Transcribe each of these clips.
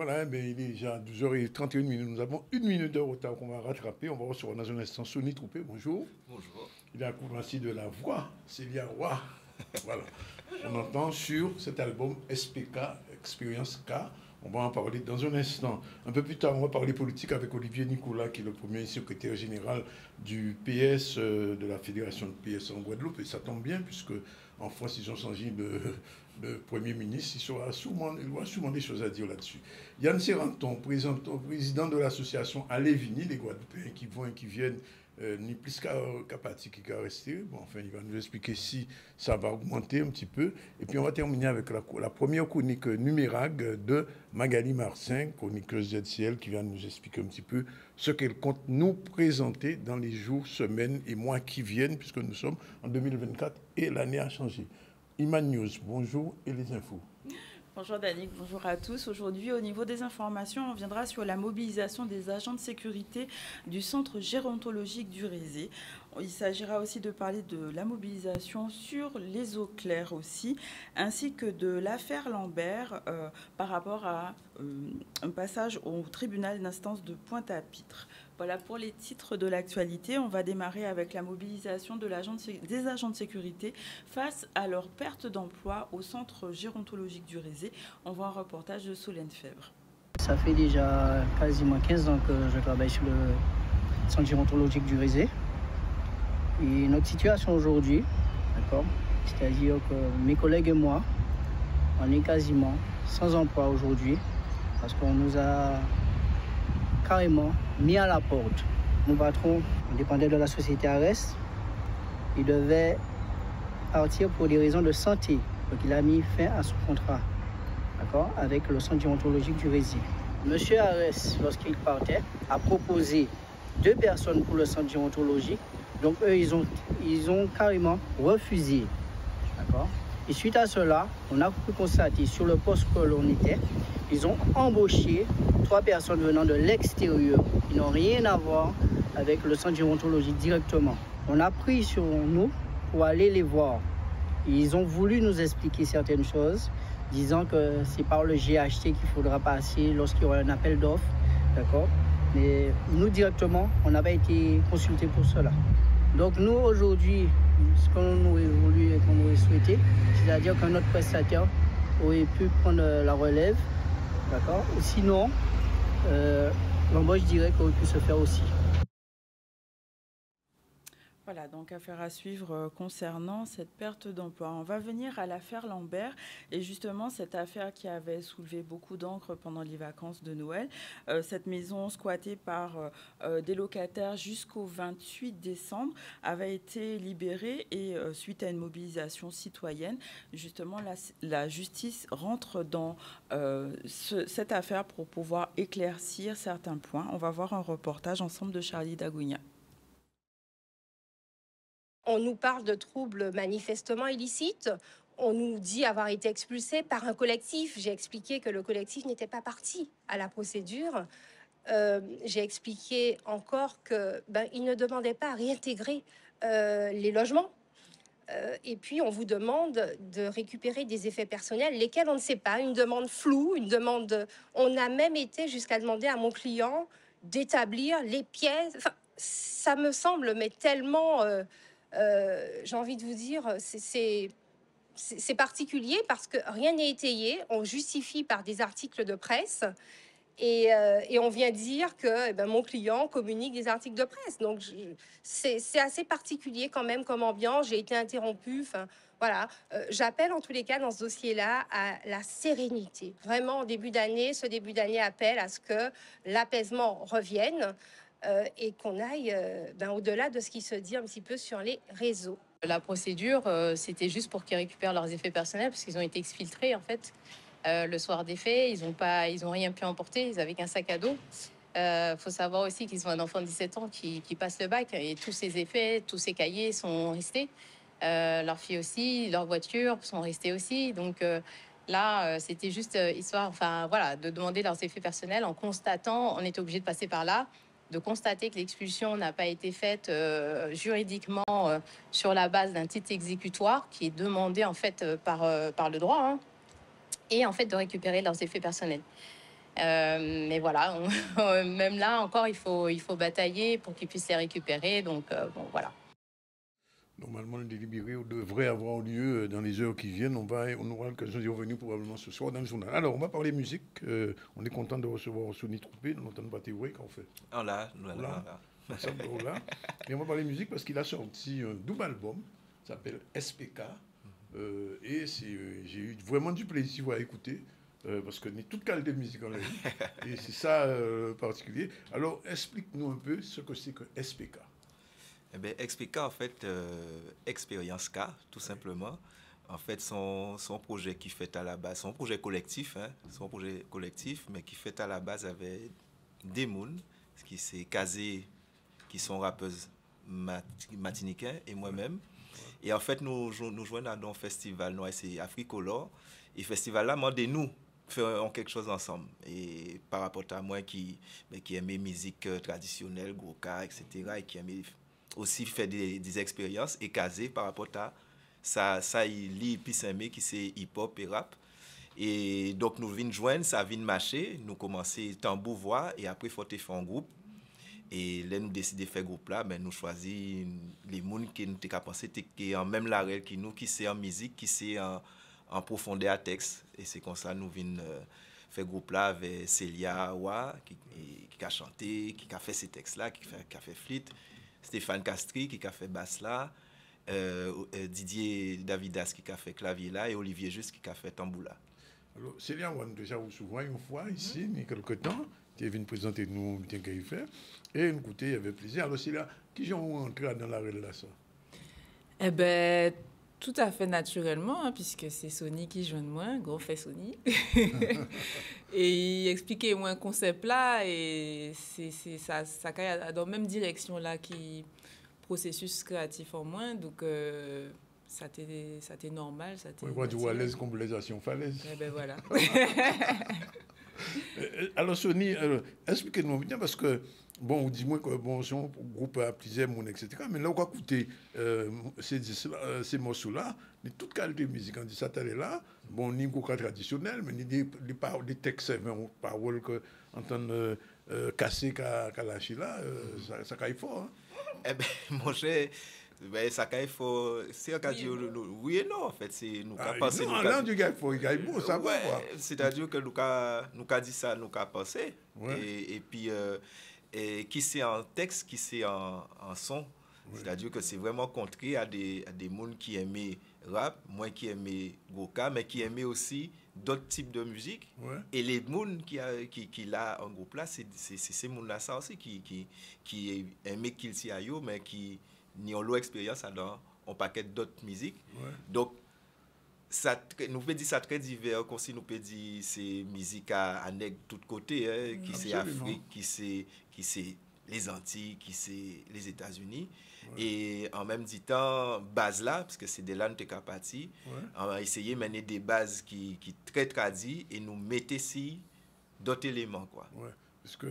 Voilà, mais il est déjà 12h31. Nous avons une minute de retard qu'on va rattraper. On va recevoir dans un instant Sonny Troupé. Bonjour. Bonjour. Il est accompagné de la voix, Célia Roy. Voilà. On entend sur cet album SPK, Experience K. On va en parler dans un instant. Un peu plus tard, on va parler politique avec Olivier Nicolas, qui est le premier secrétaire général du PS, de la fédération de PS en Guadeloupe. Et ça tombe bien, puisque en France, ils ont changé de Premier ministre. Il aura sûrement des choses à dire là-dessus. Yann Serranton, président de l'association Alévini, les Guadeloupéens qui vont et qui viennent, ni plus qu'à partir qu'à rester. Bon, enfin, il va nous expliquer si ça va augmenter un petit peu. Et puis, on va terminer avec la première chronique numérale de Magali Marcin, chroniqueuse ZCL, qui vient nous expliquer un petit peu ce qu'elle compte nous présenter dans les jours, semaines et mois qui viennent, puisque nous sommes en 2024 et l'année a changé. Iman News, bonjour et les infos. Bonjour Danick, bonjour à tous. Aujourd'hui, au niveau des informations, on viendra sur la mobilisation des agents de sécurité du centre gérontologique du Rézé. Il s'agira aussi de parler de la mobilisation sur les eaux claires aussi, ainsi que de l'affaire Lambert par rapport à un passage au tribunal d'instance de Pointe-à-Pitre. Voilà pour les titres de l'actualité. On va démarrer avec la mobilisation des agents de sécurité face à leur perte d'emploi au centre gérontologique du Rézé. On voit un reportage de Solène Fèvre. Ça fait déjà quasiment 15 ans que je travaille sur le centre gérontologique du Rézé. Et notre situation aujourd'hui, d'accord, c'est-à-dire que mes collègues et moi, on est quasiment sans emploi aujourd'hui parce qu'on nous a carrément mis à la porte. Mon patron dépendait de la société Ares. Il devait partir pour des raisons de santé. Donc il a mis fin à son contrat, d'accord, avec le centre gérontologique du Rézé. Monsieur Ares, lorsqu'il partait, a proposé 2 personnes pour le centre gérontologique. Donc eux, ils ont carrément refusé, d'accord. Et suite à cela, on a pu constater sur le poste que l'on était, ils ont embauché 3 personnes venant de l'extérieur qui n'ont rien à voir avec le centre gérontologique directement. On a pris sur nous pour aller les voir. Et ils ont voulu nous expliquer certaines choses, disant que c'est par le GHT qu'il faudra passer lorsqu'il y aura un appel d'offres, d'accord. Mais nous directement, on n'a pas été consultés pour cela. Donc nous aujourd'hui, ce qu'on aurait voulu et qu'on aurait souhaité, c'est-à-dire qu'un autre prestataire aurait pu prendre la relève, d'accord. Ou sinon, l'embauche directe aurait pu se faire aussi. Voilà, donc affaire à suivre concernant cette perte d'emploi. On va venir à l'affaire Lambert et justement cette affaire qui avait soulevé beaucoup d'encre pendant les vacances de Noël. Cette maison squattée par des locataires jusqu'au 28 décembre avait été libérée et suite à une mobilisation citoyenne, justement la justice rentre dans cette affaire pour pouvoir éclaircir certains points. On va voir un reportage ensemble de Charlie Dagounia. On nous parle de troubles manifestement illicites. On nous dit avoir été expulsés par un collectif. J'ai expliqué que le collectif n'était pas parti à la procédure. J'ai expliqué encore qu'il ne demandait pas à réintégrer les logements. Et puis, on vous demande de récupérer des effets personnels, lesquels on ne sait pas. Une demande floue, une demande... On a même été jusqu'à demander à mon client d'établir les pièces. Enfin, ça me semble, mais tellement... j'ai envie de vous dire, c'est particulier parce que rien n'est étayé. On justifie par des articles de presse et on vient dire que mon client communique des articles de presse. Donc, c'est assez particulier quand même comme ambiance. J'ai été interrompue. Enfin, voilà. J'appelle en tous les cas dans ce dossier-là à la sérénité. Vraiment, en début d'année, ce début d'année appelle à ce que l'apaisement revienne. Et qu'on aille au-delà de ce qui se dit un petit peu sur les réseaux. La procédure, c'était juste pour qu'ils récupèrent leurs effets personnels, parce qu'ils ont été exfiltrés, en fait. Le soir des faits, ils ont rien pu emporter, ils avaient qu'un sac à dos. Faut savoir aussi qu'ils ont un enfant de 17 ans qui passe le bac, et tous ces effets, tous ces cahiers sont restés. Leur fille aussi, leurs voitures sont restées aussi. Donc là, c'était juste histoire, enfin voilà, de demander leurs effets personnels en constatant, on était obligé de passer par là, de constater que l'expulsion n'a pas été faite juridiquement sur la base d'un titre exécutoire qui est demandé en fait par le droit, hein, et en fait de récupérer leurs effets personnels. Mais voilà, même là encore, il faut batailler pour qu'ils puissent les récupérer. Donc, bon, voilà. Normalement, le délibéré devrait avoir lieu dans les heures qui viennent. On aura l'occasion d'y revenir probablement ce soir dans le journal. Alors, on va parler musique. On est content de recevoir Sonny Troupé dans notre batterie qu'on fait. Oh là. Et on va parler musique parce qu'il a sorti un double album, ça s'appelle SPK. Et j'ai eu vraiment du plaisir à écouter. Parce que ni toute qualité de musique en a et c'est ça particulier. Alors, explique-nous un peu ce que c'est que SPK. Eh bien, SPK, en fait, Expérience K, tout simplement. En fait, son projet qui fait à la base, son projet collectif, mais qui fait à la base avec des mouns, qui s'est casé, qui sont rappeuses matinicains et moi-même. Et en fait, nous joignons dans un festival, c'est Africolor. Et festival là, nous faisons quelque chose ensemble. Et par rapport à moi qui aimait musique traditionnelle, goka, etc., et qui aimait aussi faire des expériences et caser par rapport à ça il lit puis aimé qui c'est hip-hop et rap. Et donc nous venons joindre, ça vient marcher, nous commencer tambour voix et après il faut faire un groupe. Et là nous décider de faire groupe là, ben nous choisir les gens qui nous t'ai pensé qui en même l'arrêt qui nous qui c'est en musique, qui c'est en profondeur à texte et c'est comme ça nous venons faire groupe là avec Célia Wa qui a chanté, qui a fait ces textes là, qui a fait flûte. Stéphane Castri qui a fait basse là, Didier Davidas qui a fait clavier là et Olivier Juste qui a fait tambour là. Alors, Célia, on a déjà souvent une fois ici, il y a quelques temps, tu es venu présenter nous bien qu'il fait et nous écouter, il y avait plaisir. Alors, Célia, qui ont entré dans la relation? Eh bien, tout à fait naturellement, hein, puisque c'est Sonny qui joue de moi, gros fait Sonny. Et il expliquait moi un concept là, et c'est ça dans la même direction là qui processus créatif en moins, donc ça t'est normal. Oui, quand tu vois l'aise comme les actions falaises. Eh ben voilà. Alors Sonny, expliquez-nous bien parce que bon, dis-moi que bon, son groupe a plusieurs monde, etc. Mais là, on va écouter ces morceaux-là, de toute qualité de musique. On dit ça, t'es là, bon, ni goka traditionnel, mais ni des textes, paroles que entendre casser, qu'à lâcher là, ça caille fort. Hein? Eh bien, mon cher, ça caille fort. C'est un cas de oui et non, en fait. C'est nous qu'à penser. Non, là, du gars, il caille beau, ça va. C'est-à-dire que nous qu'à dit ça, nous qu'à penser. Ouais. Et puis, qui c'est en texte, qui c'est en son. Ouais. C'est-à-dire que c'est vraiment contré à des gens qui aimaient rap, moi qui aimais goka, mais qui aimaient aussi d'autres types de musique. Ouais. Et les gens qui là en groupe là, c'est ces gens-là ça aussi qui aimaient qu'il s'y aille, mais qui ont leur expérience dans un paquet d'autres musiques. Ouais. Donc, ça, nous peut dire ça très divers, comme si nous peut dire c'est musique à nègre de tous côtés, hein, qui c'est Afrique, qui c'est les Antilles, qui c'est les États-Unis. Ouais. Et en même temps, base là, parce que c'est de là que nous sommes partis, on va essayer de mener des bases qui très tradies et nous mettre ici d'autres éléments, quoi. Ouais. Parce que,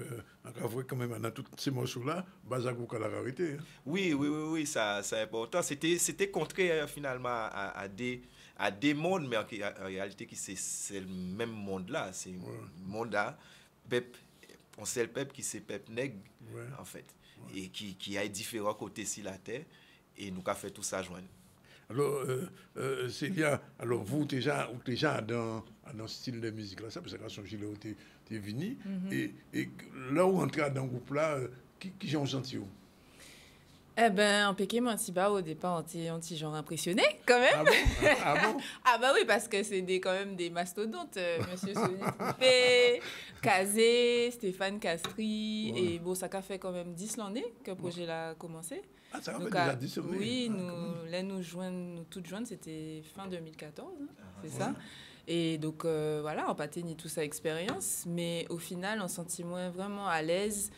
quand même, dans tous ces morceaux-là, base à la rarité. Hein. Oui, ça, c'est important. C'était contraire finalement à des mondes, mais en réalité, c'est le même monde-là. C'est le monde-là, on sait le peuple qui c'est peuple nègre, en fait, et qui a différents côtés sur la terre, et nous avons fait tout ça joindre. Alors, Célia, alors vous déjà dans un style de musique là, ça parce que son gilet t'es venu et là où entrer dans le groupe là, qui ont senti où? Eh ben, en Pékin, au départ, on t'y genre impressionné, quand même. Ah bon? Ah bon? Ah bah oui, parce que c'est quand même des mastodontes. Monsieur Sonny Troupé, Kazé, Stéphane Castri. Et bon, ça a fait quand même 10 l'année que le projet a commencé. Ah, ça a fait déjà 10 l'année? Oui, nous toutes jointes, c'était fin 2014, hein, c'est ça. Et donc, voilà, on patine toute sa expérience. Mais au final, on sentit moins vraiment à l'aise.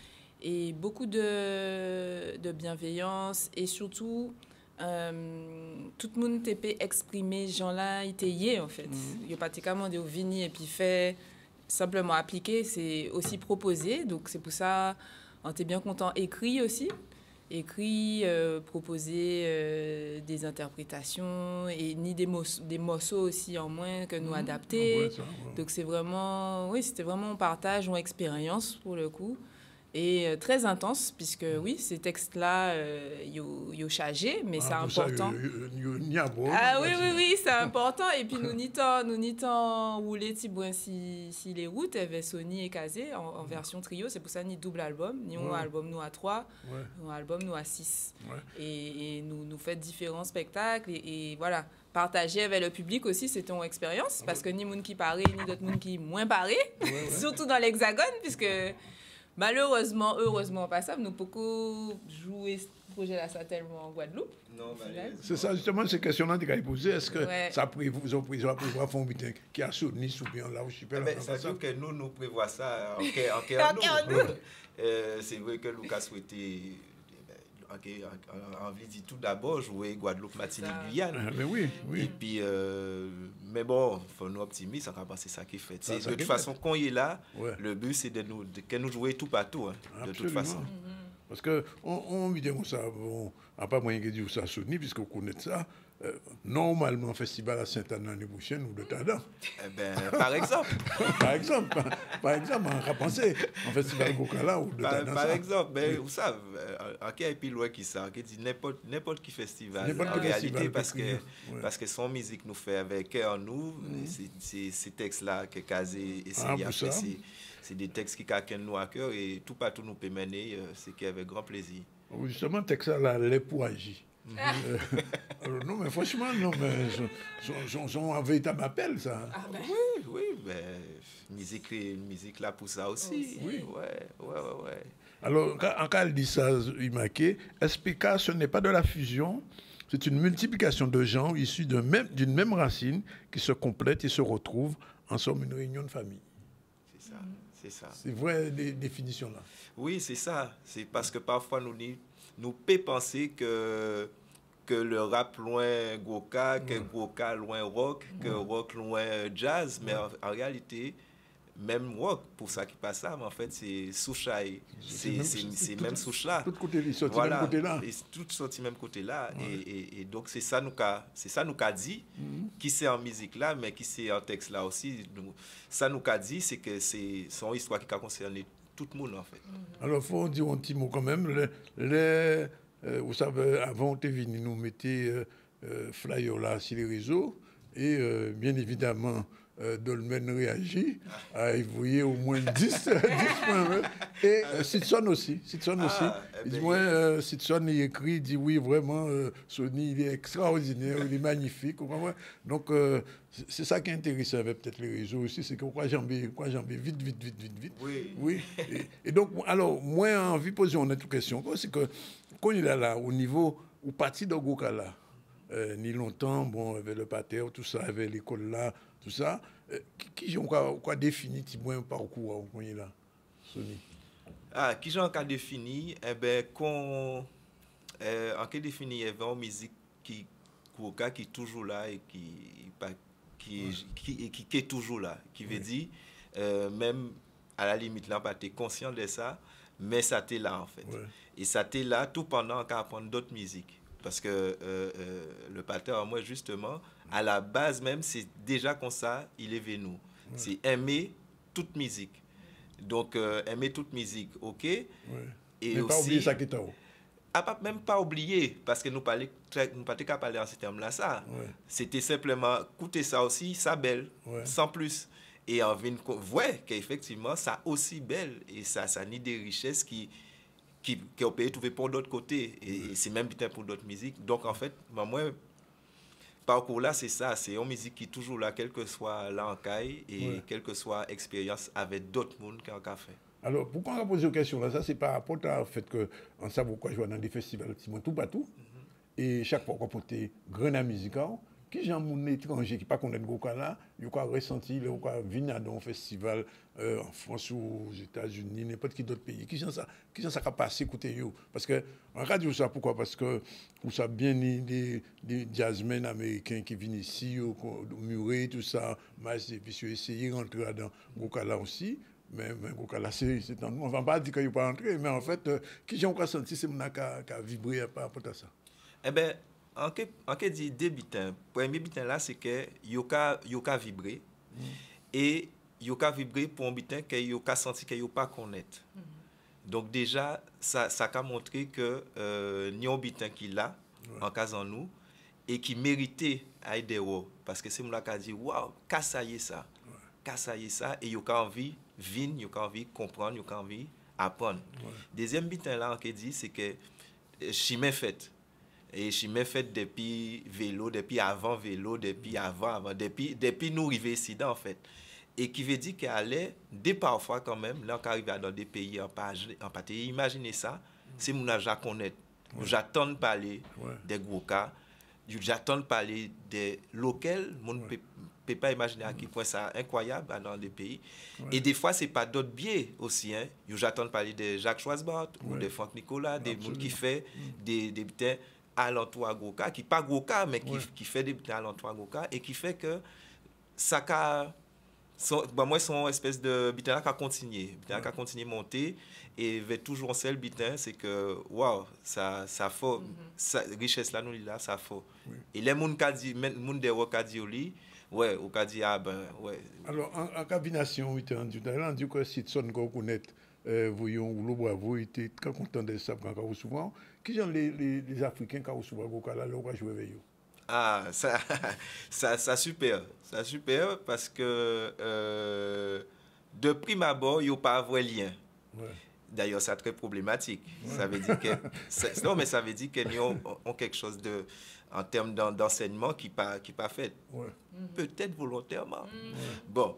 Et beaucoup de bienveillance et surtout tout le monde t'est exprimé gens-là il était en fait il y a pratiquement des vini et puis fait simplement appliquer c'est aussi proposé donc c'est pour ça on était bien content écrit aussi écrit, proposer des interprétations et ni des morceaux aussi en moins que nous adapter. Donc c'est vraiment, oui, c'était vraiment un partage, une expérience pour le coup. Et très intense, puisque oui, ces textes-là, ils ont changé, mais c'est important. Ah oui, c'est important. Et puis nous n'y temps rouler si les routes avaient Sony et Kazé en version trio, c'est pour ça ni double album, ni un album nous à 3, un album nous à 6. Et nous fait différents spectacles et voilà. Partager avec le public aussi, c'était une expérience, parce que ni monde qui paraît, ni d'autres monde qui moins paraît, surtout dans l'Hexagone, puisque malheureusement, heureusement pas ça, nous beaucoup joué ce projet-là ça tellement en Guadeloupe. Non, c'est ça justement ces questions-là que vous posées. Est-ce que ça vous ont prévoir fond qui a soutenu ou bien là où je suis pas là. Ça veut dire que nous prévoyons ça en c'est vrai que Lucas souhaitait envie de tout d'abord jouer Guadeloupe, Martinique, Guyane. Mais oui. Et puis, mais bon, il faut nous optimiser, ça va passer ça qui fait. De toute façon, quand il est là, le but c'est que nous jouer tout partout, hein, de toute façon. Parce qu'on me dit ça, bon, à pas moyen de dire ça soutenu, puisqu'on connaît ça. Normalement, festival à Sainte-Anne l'année prochaine ou de Tadan. Par exemple. par exemple, on va penser en festival Gokala ou de Tadan. Par exemple, mais vous savez, il y a plus loin qui ça, qui dit n'importe qui festival. En réalité, parce que son musique nous fait avec cœur en nous, ces textes-là que Kazé essaye à faire, c'est des textes qui caquent nous à cœur et tout partout nous peut mener, c'est qu'avec grand plaisir. Justement, texte là, les pour agir. Non, mais franchement, non, mais j'en un véritable appel, ça. Oui, mais musique là pour ça aussi. Oui. Ouais. Alors, quand elle dit ça, Imaké, SPK, ce n'est pas de la fusion, c'est une multiplication de gens issus d'une même racine qui se complètent et se retrouvent en somme une réunion de famille. C'est ça. C'est vraie définition là. Oui, c'est ça. C'est parce que parfois nous peut penser que le rap loin Goka, que Goka loin rock, que rock loin jazz, mais en réalité, même rock, pour ça qui passe ça, mais en fait, c'est souchaï. C'est même souche-là. Tout côté, il sorti même côté là. Tout sorti même côté là. Et donc, c'est ça nous qu'a dit, qui c'est en musique là, mais qui c'est en texte là aussi. Ça nous qu'a dit, c'est que c'est son histoire qui a concerné tout le monde en fait. Alors, il faut dire un petit mot quand même. Vous savez, avant, on était venu nous mettre flyer là sur les réseaux et bien évidemment, Dolmen réagit. Il voyait au moins 10 points. Et Sidson aussi. Il dit, Sidson, il écrit, il dit oui, vraiment, Sony, il est extraordinaire, il est magnifique. Donc, c'est ça qui est intéressant avec peut-être les réseaux aussi, c'est que quoi j'en vais vite. Oui. Et donc, alors, moi, j'ai envie de poser une autre question. C'est que quand il est là, au niveau, au parti de Gokala, ni longtemps, bon, avec le pater, tout ça, avec l'école là, tout ça, qui ont quoi défini un parcours quand il est là, Sony? Qui j'ai encore défini, en qui défini, il y avait une musique qui est toujours là et qui est toujours là, qui veut dire, même à la limite, là, pas t'es conscient de ça, mais ça t'est là en fait. Et ça t'est là tout pendant qu'on apprend d'autres musiques. Parce que le pater, moi, justement, à la base même, c'est déjà comme ça, il est venu. C'est aimer toute musique. Donc, aimer toute musique, ok. Et mais aussi, pas oublier ça qui est en haut. Même pas oublier, parce que nous ne pas qu'à parler en ces termes-là, ça. C'était simplement, écouter ça aussi, ça belle, sans plus. Et on vient de voir qu'effectivement, ça aussi belle, et ça nie des richesses qui ont pu trouver pour d'autres côtés. Et c'est même bien pour d'autres musiques. Donc, en fait, moi, parcours là, c'est ça. C'est une musique qui est toujours là, quel que soit là en caille et quelle que soit expérience avec d'autres mondes qui ont fait. Alors, pourquoi on a posé une question là? Ça, c'est par rapport au fait qu'on sait pourquoi je vois dans des festivals tout partout. Et chaque fois qu'on porte grenade musical, qui j'ai un étranger qui ne connaît pas Gokala, il a ressenti, il a venir dans un festival en France ou aux États-Unis, n'importe qui d'autre pays. Qui j'ai ça qui a passé écouter yo? Parce que en radio ça pourquoi? Parce que vous savez bien des jazzmen américains qui viennent ici, Murray, tout ça, mais puis essayer de rentrer dans Gokala aussi. Mais la série, c'est on ne va pas dire qu'il n'est pas entré, mais en fait, qui j'ai encore senti, c'est mon qui a vibré par rapport à ça. Eh bien, en que dit deux bitins. Le premier bitin là, c'est que yoka vibré. Et yoka vibré pour un bitin que yoka senti que yoka pas connaître. Donc déjà, ça a montré que ni un bitin qui l'a en cas en nous et qui méritait à aider. Parce que c'est mon qui a dit, waouh, kassaye ça. Kassaye ça et yoka envie vin, yoka envie comprendre, yoka envie apprendre. Deuxième bitin là, on dit, c'est que chimé fait. Et je m'ai fait depuis vélo, depuis avant, depuis nous arriver ici, en fait. Et qui veut dire qu'elle est, dès parfois quand même, là, on arrive dans des pays en pâté. Imaginez ça, c'est mon âge à connaître. J'attends de parler des gros cas, j'attends de parler des locaux, on ne peut pas imaginer à quel point c'est incroyable dans des pays. Et des fois, ce n'est pas d'autres biais aussi. Hein. J'attends de parler de Jacques Schwarzbart ou de Franck Nicolas, des gens qui font des butins alentour à Goka, qui pas Goka, mais qui fait des butins alentour à Goka, et qui fait que ça moi, son espèce de butin qui a continué. Butin qui a continué à monter, et vers toujours un seul butin, c'est que, waouh, ça faut, richesse là, nous, là, ça faut. Et les gens qui dit, les gens de Roka dit, ouais, ou qui dit, ah ben, ouais. Alors, en combination, on dit que si tu qu'on connaît, voyons, ou le bravo, il était très content de ça, quand souvent. Qui sont les Africains qui ont souvent là, on va jouer avec eux? Ah, ça super. Ça super parce que de prime abord, il n'y a pas de vrai lien. D'ailleurs, c'est très problématique. Ça veut dire que non, mais ça veut dire qu'ils ont quelque chose de en termes d'enseignement qui pas fait. Peut-être volontairement. Bon,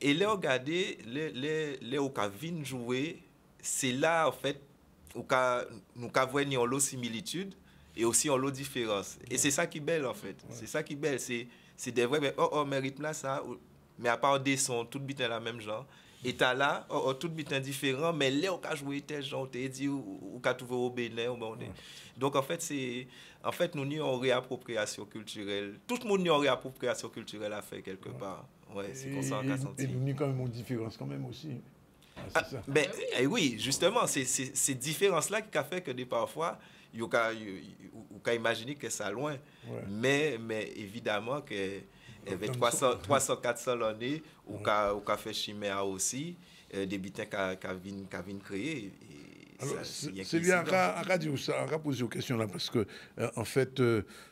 et là regardez les au viennent jouer, c'est là en fait où nous avons l'eau similitude et aussi en l'eau différence. Et c'est ça qui est belle en fait. C'est ça qui est belle, c'est des vrais mais rythme là ça, mais à part des sons tout bitin la même genre. Et t'as là, tout bitin différent, mais là, on a joué tel genre, on t'a dit, ou on a trouvé au Bénin. Donc, en fait, nous avons une réappropriation culturelle. Tout le monde a une réappropriation culturelle à faire quelque part. Ouais, c'est comme ça qu'on a senti. Et nous avons quand même une différence quand même aussi. Ah, c'est ça. Ben, oui, justement, c'est ces différences-là qui a fait que parfois, on a imaginé que ça loin. Mais évidemment que... avec 300-400 l'année, ou qu'a fait chimère aussi, des bitins qu'a viennent créer. Alors, c'est bien, on a dit ça, on a posé une question là, parce que, en fait,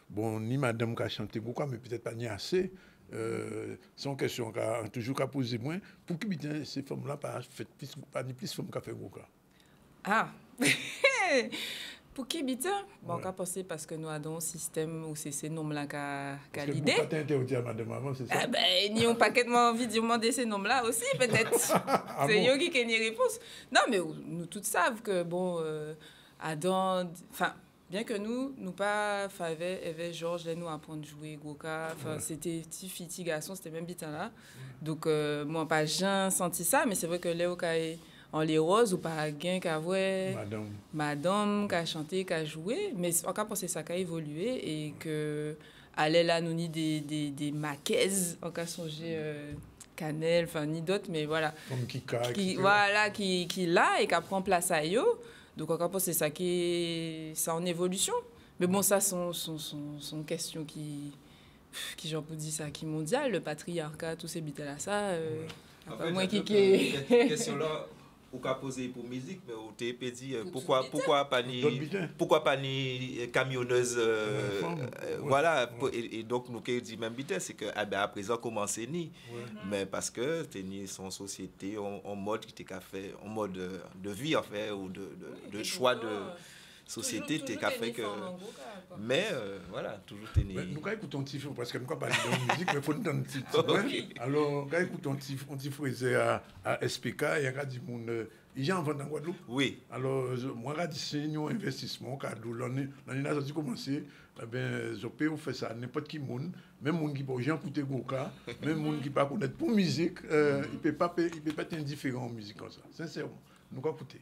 bon, ni madame qui a chanté beaucoup, mais peut-être pas ni assez. C'est une question qu'on a toujours posé moins. Pour qui bitin ces femmes-là pas ni plus femmes qui a fait beaucoup? Ah! Pour qui bitin? Bon, on a pensé parce que nous avons un système où c'est ces noms-là qu'a l'idée. Pourquoi tu as interdit à madame avant, c'est ça? Ah ben, nous avons pas envie de demander ces noms-là aussi, peut-être. C'est Yogi qui a une réponse. Non, mais nous tous savent que, bon, Adam, enfin, bien que nous pas, avait Georges, nous apprendre à jouer, Goka, enfin, c'était petit fille, garçon, c'était même bitin-là. Donc, moi, pas jamais senti ça, mais c'est vrai que Léo en les roses ou pas gain qu'a ouais madame qu'a chanté qu'a joué mais on a pensé ça qu'a évolué et que allait là nous ni des maquaises on a songé Canel enfin ni d'autres mais voilà qui là et qui prend place à yo donc on a pensé ça qui ça en évolution mais bon ça sont questions qui j'en peux dire ça qui mondial le patriarcat tous ces bites là ça en fait, moi qui question là ou qu'a posé pour musique mais on t'a dit pourquoi pas ni camionneuse voilà et donc nous qui dit même vitesse c'est que à présent commencer ni mais parce que tenir son société en mode qui t'est fait en mode de vie en fait ou de choix de société t'es qu'a fait que mais voilà toujours tenir nous quand écoutons un petit peu parce que nous pas parler de musique mais faut nous un petit alors quand écoutons un petit fraisé à SPK il y a dit mon il y a en vente en Guadeloupe oui alors moi quand c'est un investissement cadeau l'année là j'ai commencé ben je peux faire ça n'importe qui monde même monde qui pas gens écouter Goka même monde qui pas connaître pour musique il peut pas être indifférent en musique comme ça sincèrement nous va écouter.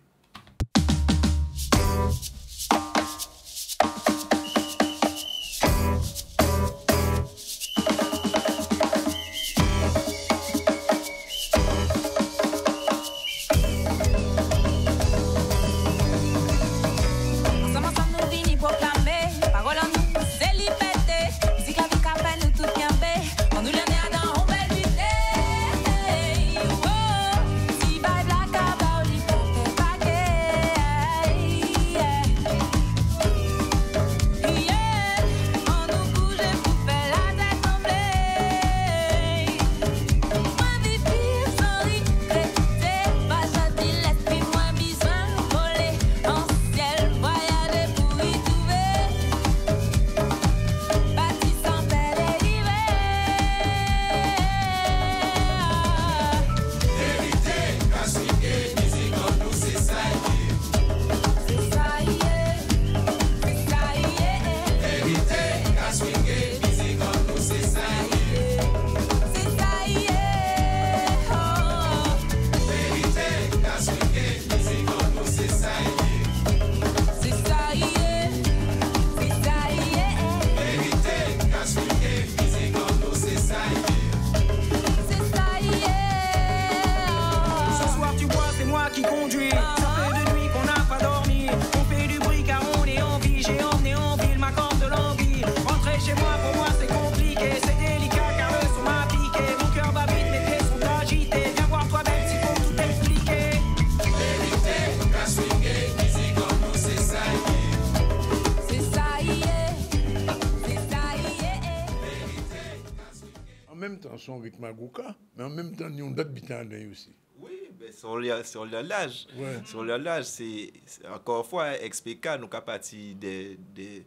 même temps, son rythme Magouka, mais en même temps, nous avons d'autres bitans aussi. Oui, mais sur le l'âge. Ouais. Sur le l'âge, c'est encore une fois, XPK, nous avons parti des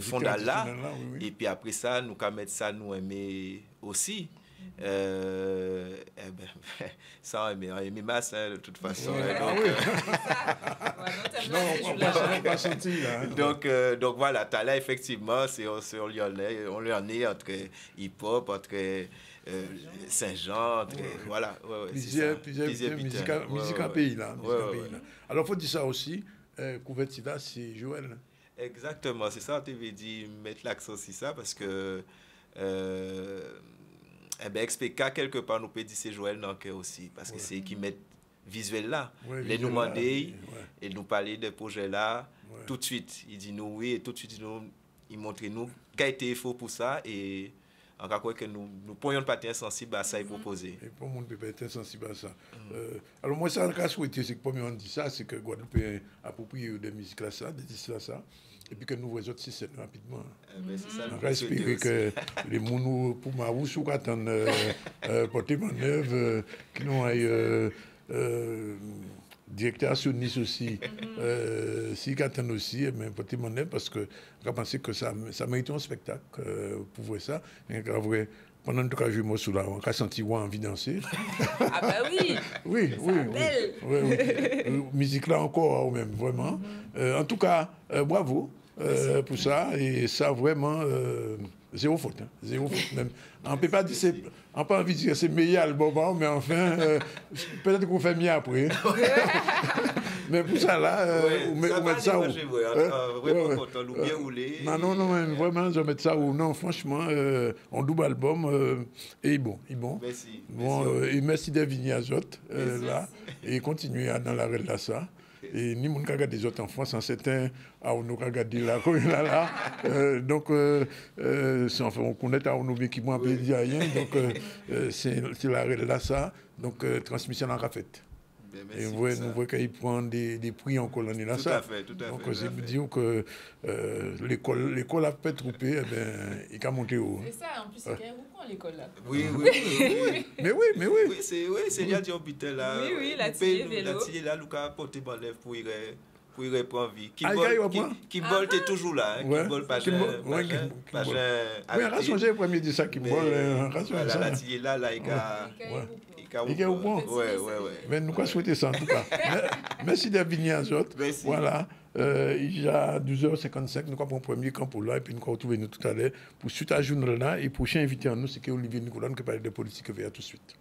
fonds là, et puis après ça, nous avons mettre ça, nous aimer aussi. Ça, on aime masse, de toute façon. Donc voilà, t'as là, effectivement, on lui en est entre hip-hop, entre Saint-Jean, voilà. Plusieurs musiques en pays, là. Alors, il faut dire ça aussi, Couvertiva, c'est Joël. Exactement, c'est ça, on t'avait dit, mettre l'accent sur ça, parce que XPK, quelque part, nous peut dire c'est Joël Nanker aussi, parce que c'est qui met visuel là. Les nous demander et nous parler de projet là, tout de suite, il dit nous oui, et tout de suite, il montre nous qu'a été faux pour ça, et en cas que nous pourrions pas être insensibles à ça et proposer. Et pour le monde peut pas être insensible à ça. Alors moi, ça, ce que c'est que pour moi, on dit ça, c'est que Guadeloupe est approprié des musiques là, ça, des disques là, ça. Et puis que nous voyons aussi c'est rapidement. On va espérer que les mounou pour Marou sous attendent porter manœuvre, qui n'ont directeur sur Nice aussi, si attendent aussi, mais porter manœuvre parce que je pense que ça mérite un spectacle pour voir ça. Et vrai, pendant tout cas, je me suis là, on a senti envie de danser. Ah bah oui. Oui. Musique là encore, même, vraiment. En tout cas, bravo pour ça. Et ça, vraiment, zéro faute. Zéro faute même. On ne peut pas dire, on n'a pas envie de dire que c'est meilleur album, mais enfin, peut-être qu'on fait mieux après. Mais pour ça, là, on met ça où. Vraiment content, nous bien rouler. Non, vraiment, je vais mettre ça où. Non, franchement, on double album, et bon. Merci. Bon, et merci de venir à Zot, là, et continuer dans la règle là, ça. Et ni mon regarde des autres en France, en certains, on nous regarde là, donc, enfin, on connaît à nous qui m'ont appelé rien, donc, c'est la règle là, ça. Donc, transmission en fait. Et nous voyons qu'il prend des prix en colonie là, ça. Tout à fait. Donc, c'est pour dire que l'école a fait trouper, il a monté haut. C'est ça, en plus, c'est quand même beaucoup l'école là. Oui. Mais oui. Oui, c'est lié à l'hôpital là. Oui, la tille vélo. La tille là, Lucas a porté mon lèvre pour y reprendre vie. Kimball est toujours là. Kimball, pas jeune. Oui, on a changé le premier de ça, Kimball. Voilà, la tille là, il est au point. Ouais. Mais nous avons souhaité ça en tout cas. Merci d'être venu à Zot. Voilà. Il y a 12h55, nous avons un premier camp pour là, et puis nous allons retrouver nous tout à l'heure pour suite à journée là. Et prochain invité en nous, c'est Olivier Nicolas qui parle de politique. À tout de suite.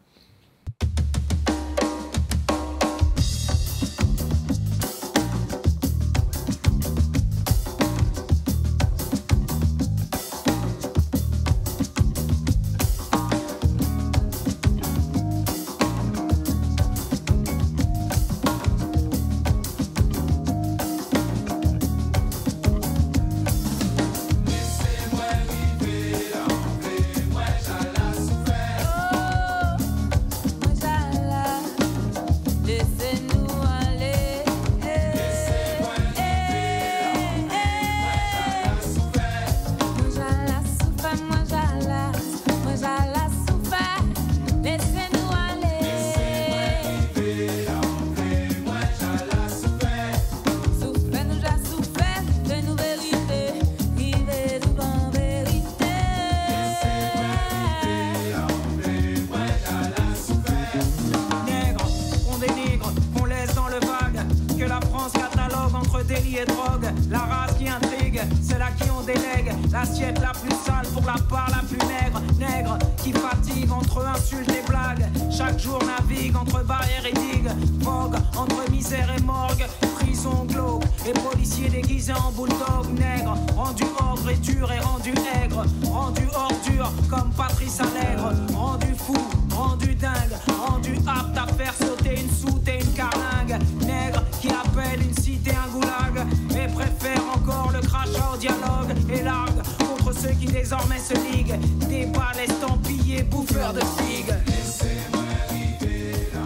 L'assiette la plus sale pour la part la plus nègre. Nègre qui fatigue entre insultes et blagues. Chaque jour navigue entre barrières et digues. Vogue entre misère et morgue. Prison glauque et policiers déguisés en bulldog. Nègre rendu ordre et dur et rendu aigre. Rendu ordure comme Patrice Allègre. Rendu fou, rendu dingue. Rendu apte à faire sauter une soute et une carlingue. Nègre qui appelle une cité un goulag. Et préfère encore le crachat au dialogue. Et largue contre ceux qui désormais se liguent. Des balles estampillées, bouffeurs de figues. Laissez-moi arriver là,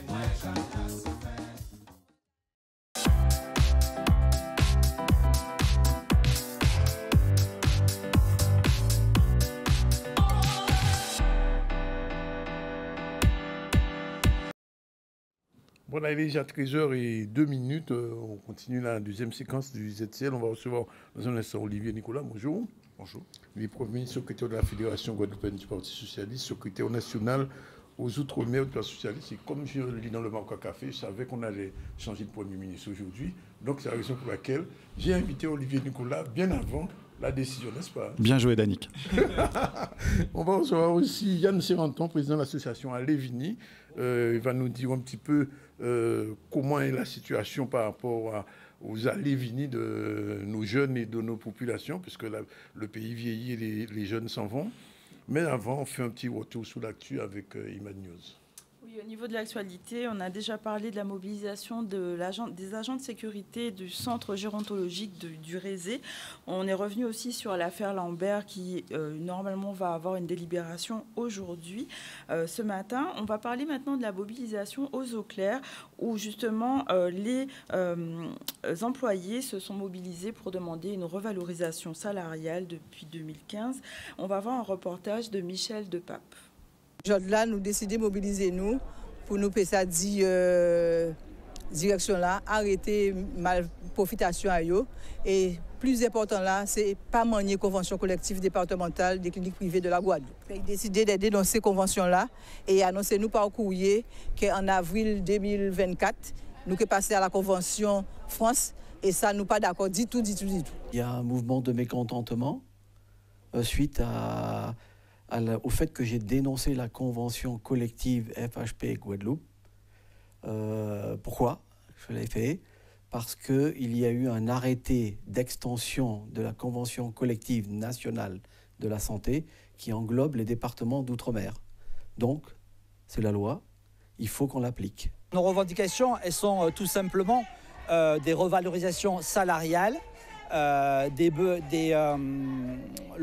moi j'en souffert. Bon, là, il est déjà 13h02. On continue la deuxième séquence du ZCL. On va recevoir dans un instant Olivier Nicolas. Bonjour. Bonjour. Il est premier secrétaire de la Fédération guadeloupéenne du Parti socialiste, secrétaire national aux Outre-mer du Parti socialiste. Et comme je le dis dans le Banque à Café, je savais qu'on allait changer de Premier ministre aujourd'hui. Donc, c'est la raison pour laquelle j'ai invité Olivier Nicolas bien avant la décision, n'est-ce pas? Bien joué, Danick. On va recevoir aussi Yann Serranton, président de l'association Alévini. Il va nous dire un petit peu comment est la situation par rapport aux Alévini de nos jeunes et de nos populations, puisque le pays vieillit et les jeunes s'en vont. Mais avant, on fait un petit retour sur l'actu avec Imad News. Oui, au niveau de l'actualité, on a déjà parlé de la mobilisation des agents de sécurité du centre gérontologique du Rézé. On est revenu aussi sur l'affaire Lambert qui, normalement, va avoir une délibération aujourd'hui, ce matin. On va parler maintenant de la mobilisation aux eaux claires, où justement les employés se sont mobilisés pour demander une revalorisation salariale depuis 2015. On va voir un reportage de Michel Depape. Là, nous décidons de mobiliser nous pour nous faire ça direction là, arrêter mal profitation à eux. Et plus important là, c'est pas manier convention collective départementale des cliniques privées de la Guadeloupe. Ils ont décidé d'aider dans ces conventions là et annoncer nous par courrier qu'en avril 2024, nous sommes passés à la convention France et ça nous pas d'accord du tout. Il y a un mouvement de mécontentement suite au fait que j'ai dénoncé la convention collective FHP Guadeloupe. Pourquoi je l'ai fait? Parce qu'il y a eu un arrêté d'extension de la convention collective nationale de la santé qui englobe les départements d'outre-mer. Donc, c'est la loi, il faut qu'on l'applique. Nos revendications, elles sont tout simplement des revalorisations salariales, le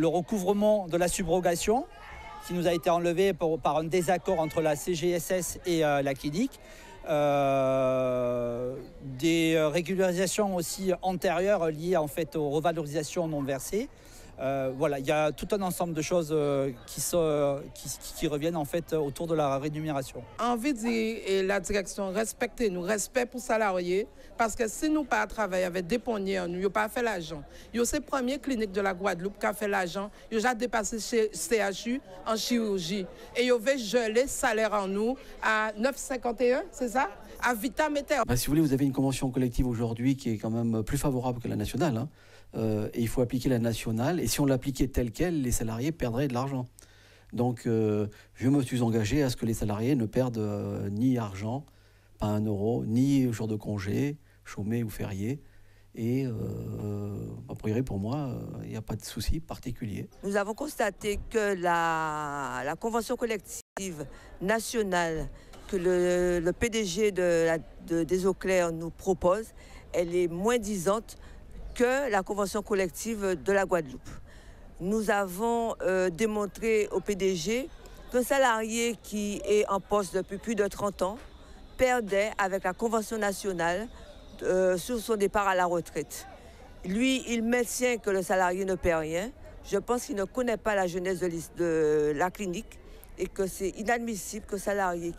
recouvrement de la subrogation qui nous a été enlevé par un désaccord entre la CGSS et la clinique, des régularisations aussi antérieures liées en fait aux revalorisations non versées. Voilà, il y a tout un ensemble de choses qui reviennent en fait autour de la rémunération. Envie de dire la direction respectez-nous, respect pour salariés, parce que si nous pas travailler avec des poignées, nous n'avons pas fait l'argent. C'est la première clinique de la Guadeloupe qui a fait l'argent. Ils ont déjà dépassé chez CHU en chirurgie. Et ils ont gelé le salaire en nous à 9,51, c'est ça? À Vita Meter. Si vous voulez, vous avez une convention collective aujourd'hui qui est quand même plus favorable que la nationale. Hein. Et il faut appliquer la nationale. Et si on l'appliquait telle quelle, les salariés perdraient de l'argent. Donc, je me suis engagé à ce que les salariés ne perdent ni argent, pas un euro, ni jour de congé, chômé ou férié. Et a priori, pour moi, il n'y a pas de souci particulier. Nous avons constaté que la convention collective nationale que le PDG des Eaux Claires nous propose, elle est moins disante que la convention collective de la Guadeloupe. Nous avons démontré au PDG qu'un salarié qui est en poste depuis plus de 30 ans perdait avec la convention nationale sur son départ à la retraite. Lui, il maintient que le salarié ne perd rien. Je pense qu'il ne connaît pas la jeunesse de la clinique et que c'est inadmissible qu'un salarié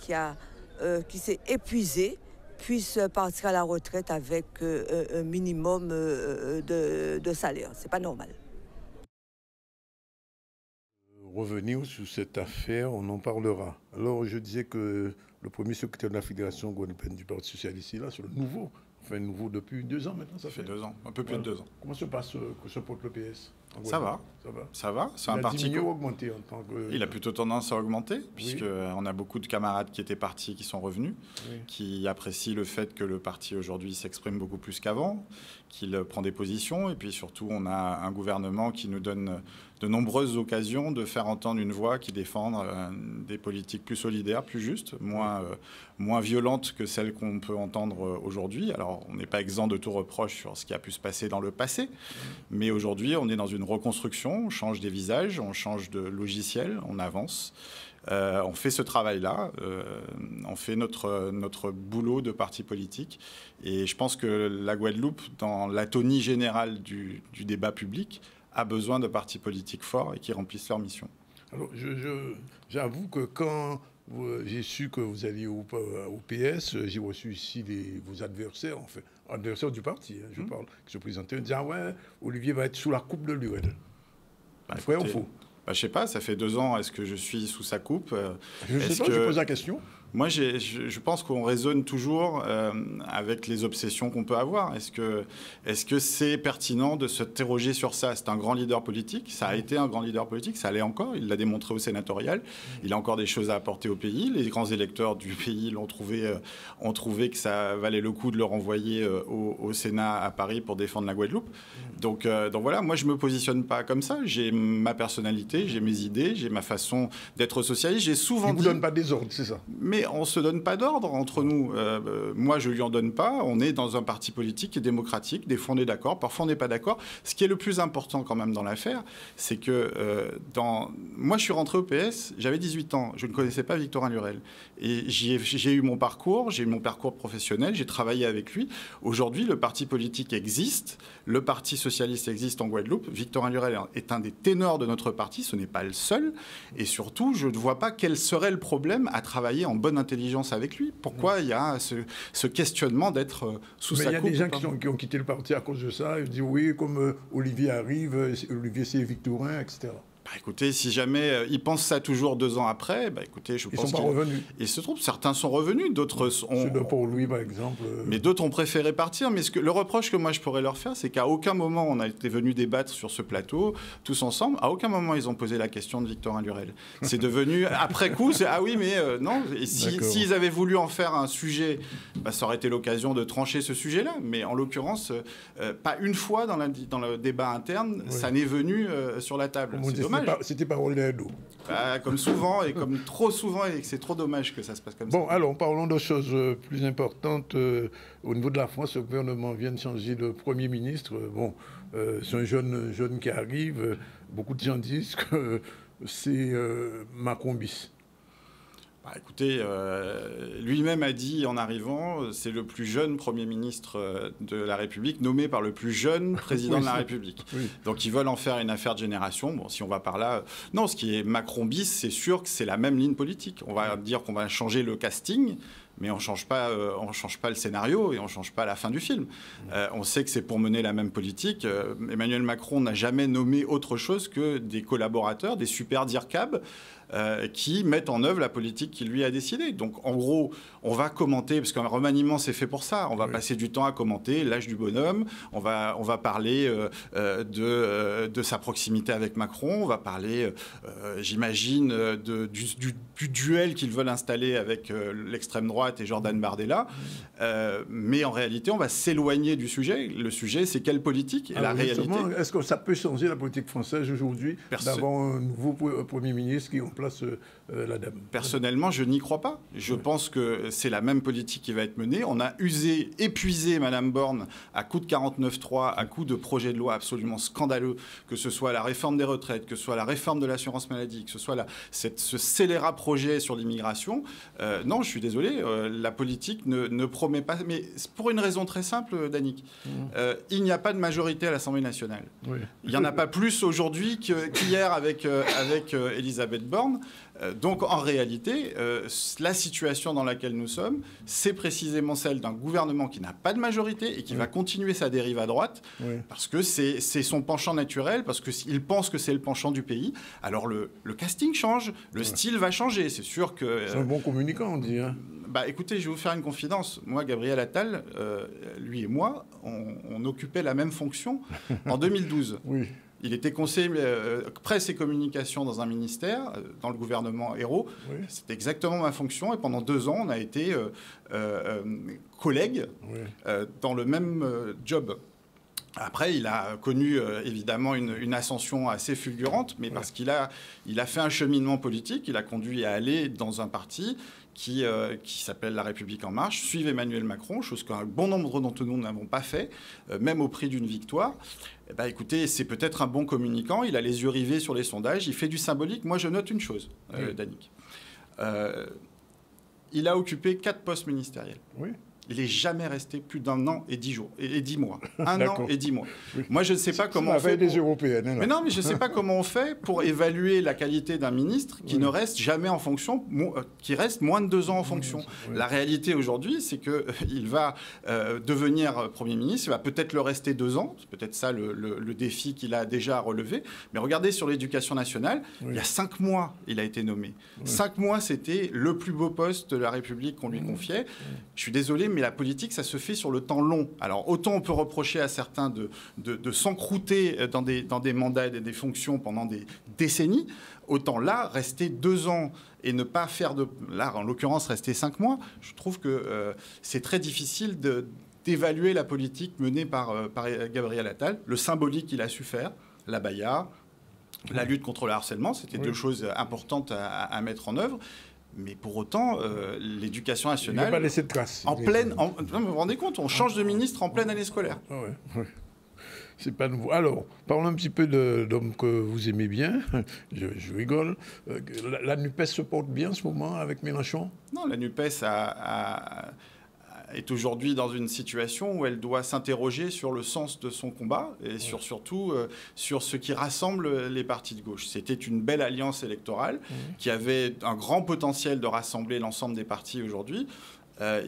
qui s'est épuisé puisse partir à la retraite avec un minimum de salaire. C'est pas normal. Revenir sur cette affaire, on en parlera. Alors, je disais que le premier secrétaire de la Fédération guadeloupéenne du Parti socialiste est là, sur le nouveau. Enfin, nouveau depuis 2 ans maintenant, ça fait 2 ans, un peu plus de 2 ans. Comment se passe que se porte le PS? Ça va. C'est un parti. Il a augmenté en tant que... Il a plutôt tendance à augmenter, puisqu'on a beaucoup de camarades qui étaient partis, qui sont revenus, qui apprécient le fait que le parti aujourd'hui s'exprime beaucoup plus qu'avant, qu'il prend des positions, et puis surtout on a un gouvernement qui nous donne de nombreuses occasions de faire entendre une voix qui défend des politiques plus solidaires, plus justes, moins violentes que celles qu'on peut entendre aujourd'hui. Alors on n'est pas exempt de tout reproche sur ce qui a pu se passer dans le passé, mais aujourd'hui on est dans une reconstruction, on change des visages, on change de logiciel, on avance. On fait ce travail-là, on fait notre boulot de parti politique. Et je pense que la Guadeloupe, dans l'atonie générale du débat public, a besoin de partis politiques forts et qui remplissent leur mission. Alors, j'avoue que quand j'ai su que vous alliez au PS, j'ai reçu ici vos adversaires, en fait, adversaires du parti, hein, je parle, qui se présentaient, en disant, ouais, Olivier va être sous la coupe de l'UREL. Vrai ou faux? Je ne sais pas, ça fait 2 ans, est-ce que je suis sous sa coupe? Je ne sais pas, je pose la question. Moi, je pense qu'on raisonne toujours avec les obsessions qu'on peut avoir. Est-ce que c'est pertinent de se interroger sur ça? C'est un grand leader politique, ça a été un grand leader politique, ça l'est encore, il l'a démontré au sénatorial, il a encore des choses à apporter au pays. Les grands électeurs du pays ont trouvé que ça valait le coup de le renvoyer au Sénat à Paris pour défendre la Guadeloupe. Donc voilà, moi je ne me positionne pas comme ça. J'ai ma personnalité, j'ai mes idées, j'ai ma façon d'être socialiste. J'ai souvent dit... Vous ne donne pas des ordres, c'est ça? Mais on ne se donne pas d'ordre entre nous. Moi, je ne lui en donne pas. On est dans un parti politique et démocratique. Des fois, on est d'accord. Parfois, on n'est pas d'accord. Ce qui est le plus important quand même dans l'affaire, c'est que moi, je suis rentré au PS, j'avais 18 ans. Je ne connaissais pas Victorin Lurel. Et j'ai eu mon parcours, professionnel, j'ai travaillé avec lui. Aujourd'hui, le parti politique existe. Le Parti socialiste existe en Guadeloupe. Victorin Lurel est un des ténors de notre parti. Ce n'est pas le seul. Et surtout, je ne vois pas quel serait le problème à travailler en bonne intelligence avec lui. Pourquoi il y a ce questionnement d'être sous sa coupe? Mais il y a des gens qui ont quitté le parti à cause de ça. Ils disent oui, comme Olivier arrive, Olivier c'est Victorin, etc. Écoutez, si jamais ils pensent ça toujours 2 ans après, écoutez, je pense qu'ils sont pas revenus. Il se trouve, certains sont revenus, d'autres sont... Ceux de Port-Louis, par exemple. Mais d'autres ont préféré partir. Mais le reproche que moi je pourrais leur faire, c'est qu'à aucun moment on a été venus débattre sur ce plateau, tous ensemble. À aucun moment ils ont posé la question de Victorin Lurel. C'est devenu, après coup, ah oui, mais non. Et s'ils avaient voulu en faire un sujet, ça aurait été l'occasion de trancher ce sujet-là. Mais en l'occurrence, pas une fois dans le débat interne, ça n'est venu sur la table. C'est dommage. C'était parole d'un dos. Comme souvent et comme trop souvent, et c'est trop dommage que ça se passe comme ça. Bon, alors parlons de choses plus importantes. Au niveau de la France, le gouvernement vient de changer de Premier ministre. Bon, c'est un jeune qui arrive. Beaucoup de gens disent que c'est Macron bis. Écoutez, lui-même a dit en arrivant, c'est le plus jeune Premier ministre de la République, nommé par le plus jeune président de la République. Oui. Donc ils veulent en faire une affaire de génération. Bon, si on va par là... Non, ce qui est Macron bis, c'est sûr que c'est la même ligne politique. On va dire qu'on va changer le casting, mais on ne change pas le scénario et on ne change pas la fin du film. On sait que c'est pour mener la même politique. Emmanuel Macron n'a jamais nommé autre chose que des collaborateurs, des super DIRCAB, qui mettent en œuvre la politique qu'il lui a décidée. Donc, en gros, on va commenter, parce qu'un remaniement, c'est fait pour ça. On va passer du temps à commenter l'âge du bonhomme. On va parler de sa proximité avec Macron. On va parler, j'imagine, du duel qu'ils veulent installer avec l'extrême droite et Jordan Bardella. Mais en réalité, on va s'éloigner du sujet. Le sujet, c'est quelle politique? Et la réalité... Est-ce que ça peut changer la politique française aujourd'hui d'avoir un nouveau Premier ministre qui place la dame? Personnellement, je n'y crois pas. Je pense que c'est la même politique qui va être menée. On a épuisé Madame Borne à coup de 49.3, à coup de projets de loi absolument scandaleux, que ce soit la réforme des retraites, que ce soit la réforme de l'assurance maladie, que ce soit ce scélérat projet sur l'immigration. Non, je suis désolé, la politique ne promet pas. Mais pour une raison très simple, Danick. Il n'y a pas de majorité à l'Assemblée nationale. Oui. Il n'y en a pas plus aujourd'hui qu'hier avec Elisabeth Borne. Donc en réalité, la situation dans laquelle nous sommes, c'est précisément celle d'un gouvernement qui n'a pas de majorité et qui va continuer sa dérive à droite, parce que c'est son penchant naturel, parce qu'il pense que c'est le penchant du pays. Alors le casting change, le style va changer, c'est sûr que... c'est un bon communicant, on dit. Hein. Écoutez, je vais vous faire une confidence. Moi, Gabriel Attal, lui et moi, on occupait la même fonction en 2012. Oui. Il était conseiller presse et communication dans un ministère, dans le gouvernement Ayrault. Oui. C'était exactement ma fonction. Et pendant 2 ans, on a été collègues dans le même job. Après, il a connu évidemment une ascension assez fulgurante, mais parce qu'il a fait un cheminement politique. Il a conduit à aller dans un parti qui s'appelle La République En Marche, suivre Emmanuel Macron, chose qu'un bon nombre d'entre nous n'avons pas fait, même au prix d'une victoire. Écoutez, c'est peut-être un bon communicant, il a les yeux rivés sur les sondages, il fait du symbolique. Moi, je note une chose, Danick. Il a occupé 4 postes ministériels. Oui. il n'est jamais resté plus d'1 an et 10 jours, et 10 mois. 1 an et 10 mois. Oui. Moi, je ne sais pas comment on fait. Des Européennes. Mais non, mais je ne sais pas comment on fait pour évaluer la qualité d'un ministre qui ne reste jamais en fonction, qui reste moins de 2 ans en fonction. La réalité aujourd'hui, c'est qu'il va devenir Premier ministre, il va peut-être le rester 2 ans, c'est peut-être ça le défi qu'il a déjà à relever. Mais regardez sur l'éducation nationale, il y a 5 mois, il a été nommé. 5 mois, c'était le plus beau poste de la République qu'on lui confiait. Je suis désolé, mais la politique, ça se fait sur le temps long. Alors, autant on peut reprocher à certains de s'encrouter dans des mandats et des fonctions pendant des décennies, autant là, rester 2 ans et ne pas faire de... Là, en l'occurrence, rester 5 mois, je trouve que c'est très difficile d'évaluer la politique menée par Gabriel Attal, le symbolique qu'il a su faire, la baya, la lutte contre le harcèlement, c'était 2 choses importantes à mettre en œuvre. Mais pour autant, l'éducation nationale... Il n'a pas laissé de traces. Vous vous rendez compte, on change de ministre en pleine année scolaire. C'est pas nouveau. Alors, parlons un petit peu d'hommes que vous aimez bien. Je rigole. La NUPES se porte bien en ce moment avec Mélenchon? Non, la NUPES est aujourd'hui dans une situation où elle doit s'interroger sur le sens de son combat et surtout sur ce qui rassemble les partis de gauche. C'était une belle alliance électorale qui avait un grand potentiel de rassembler l'ensemble des partis aujourd'hui.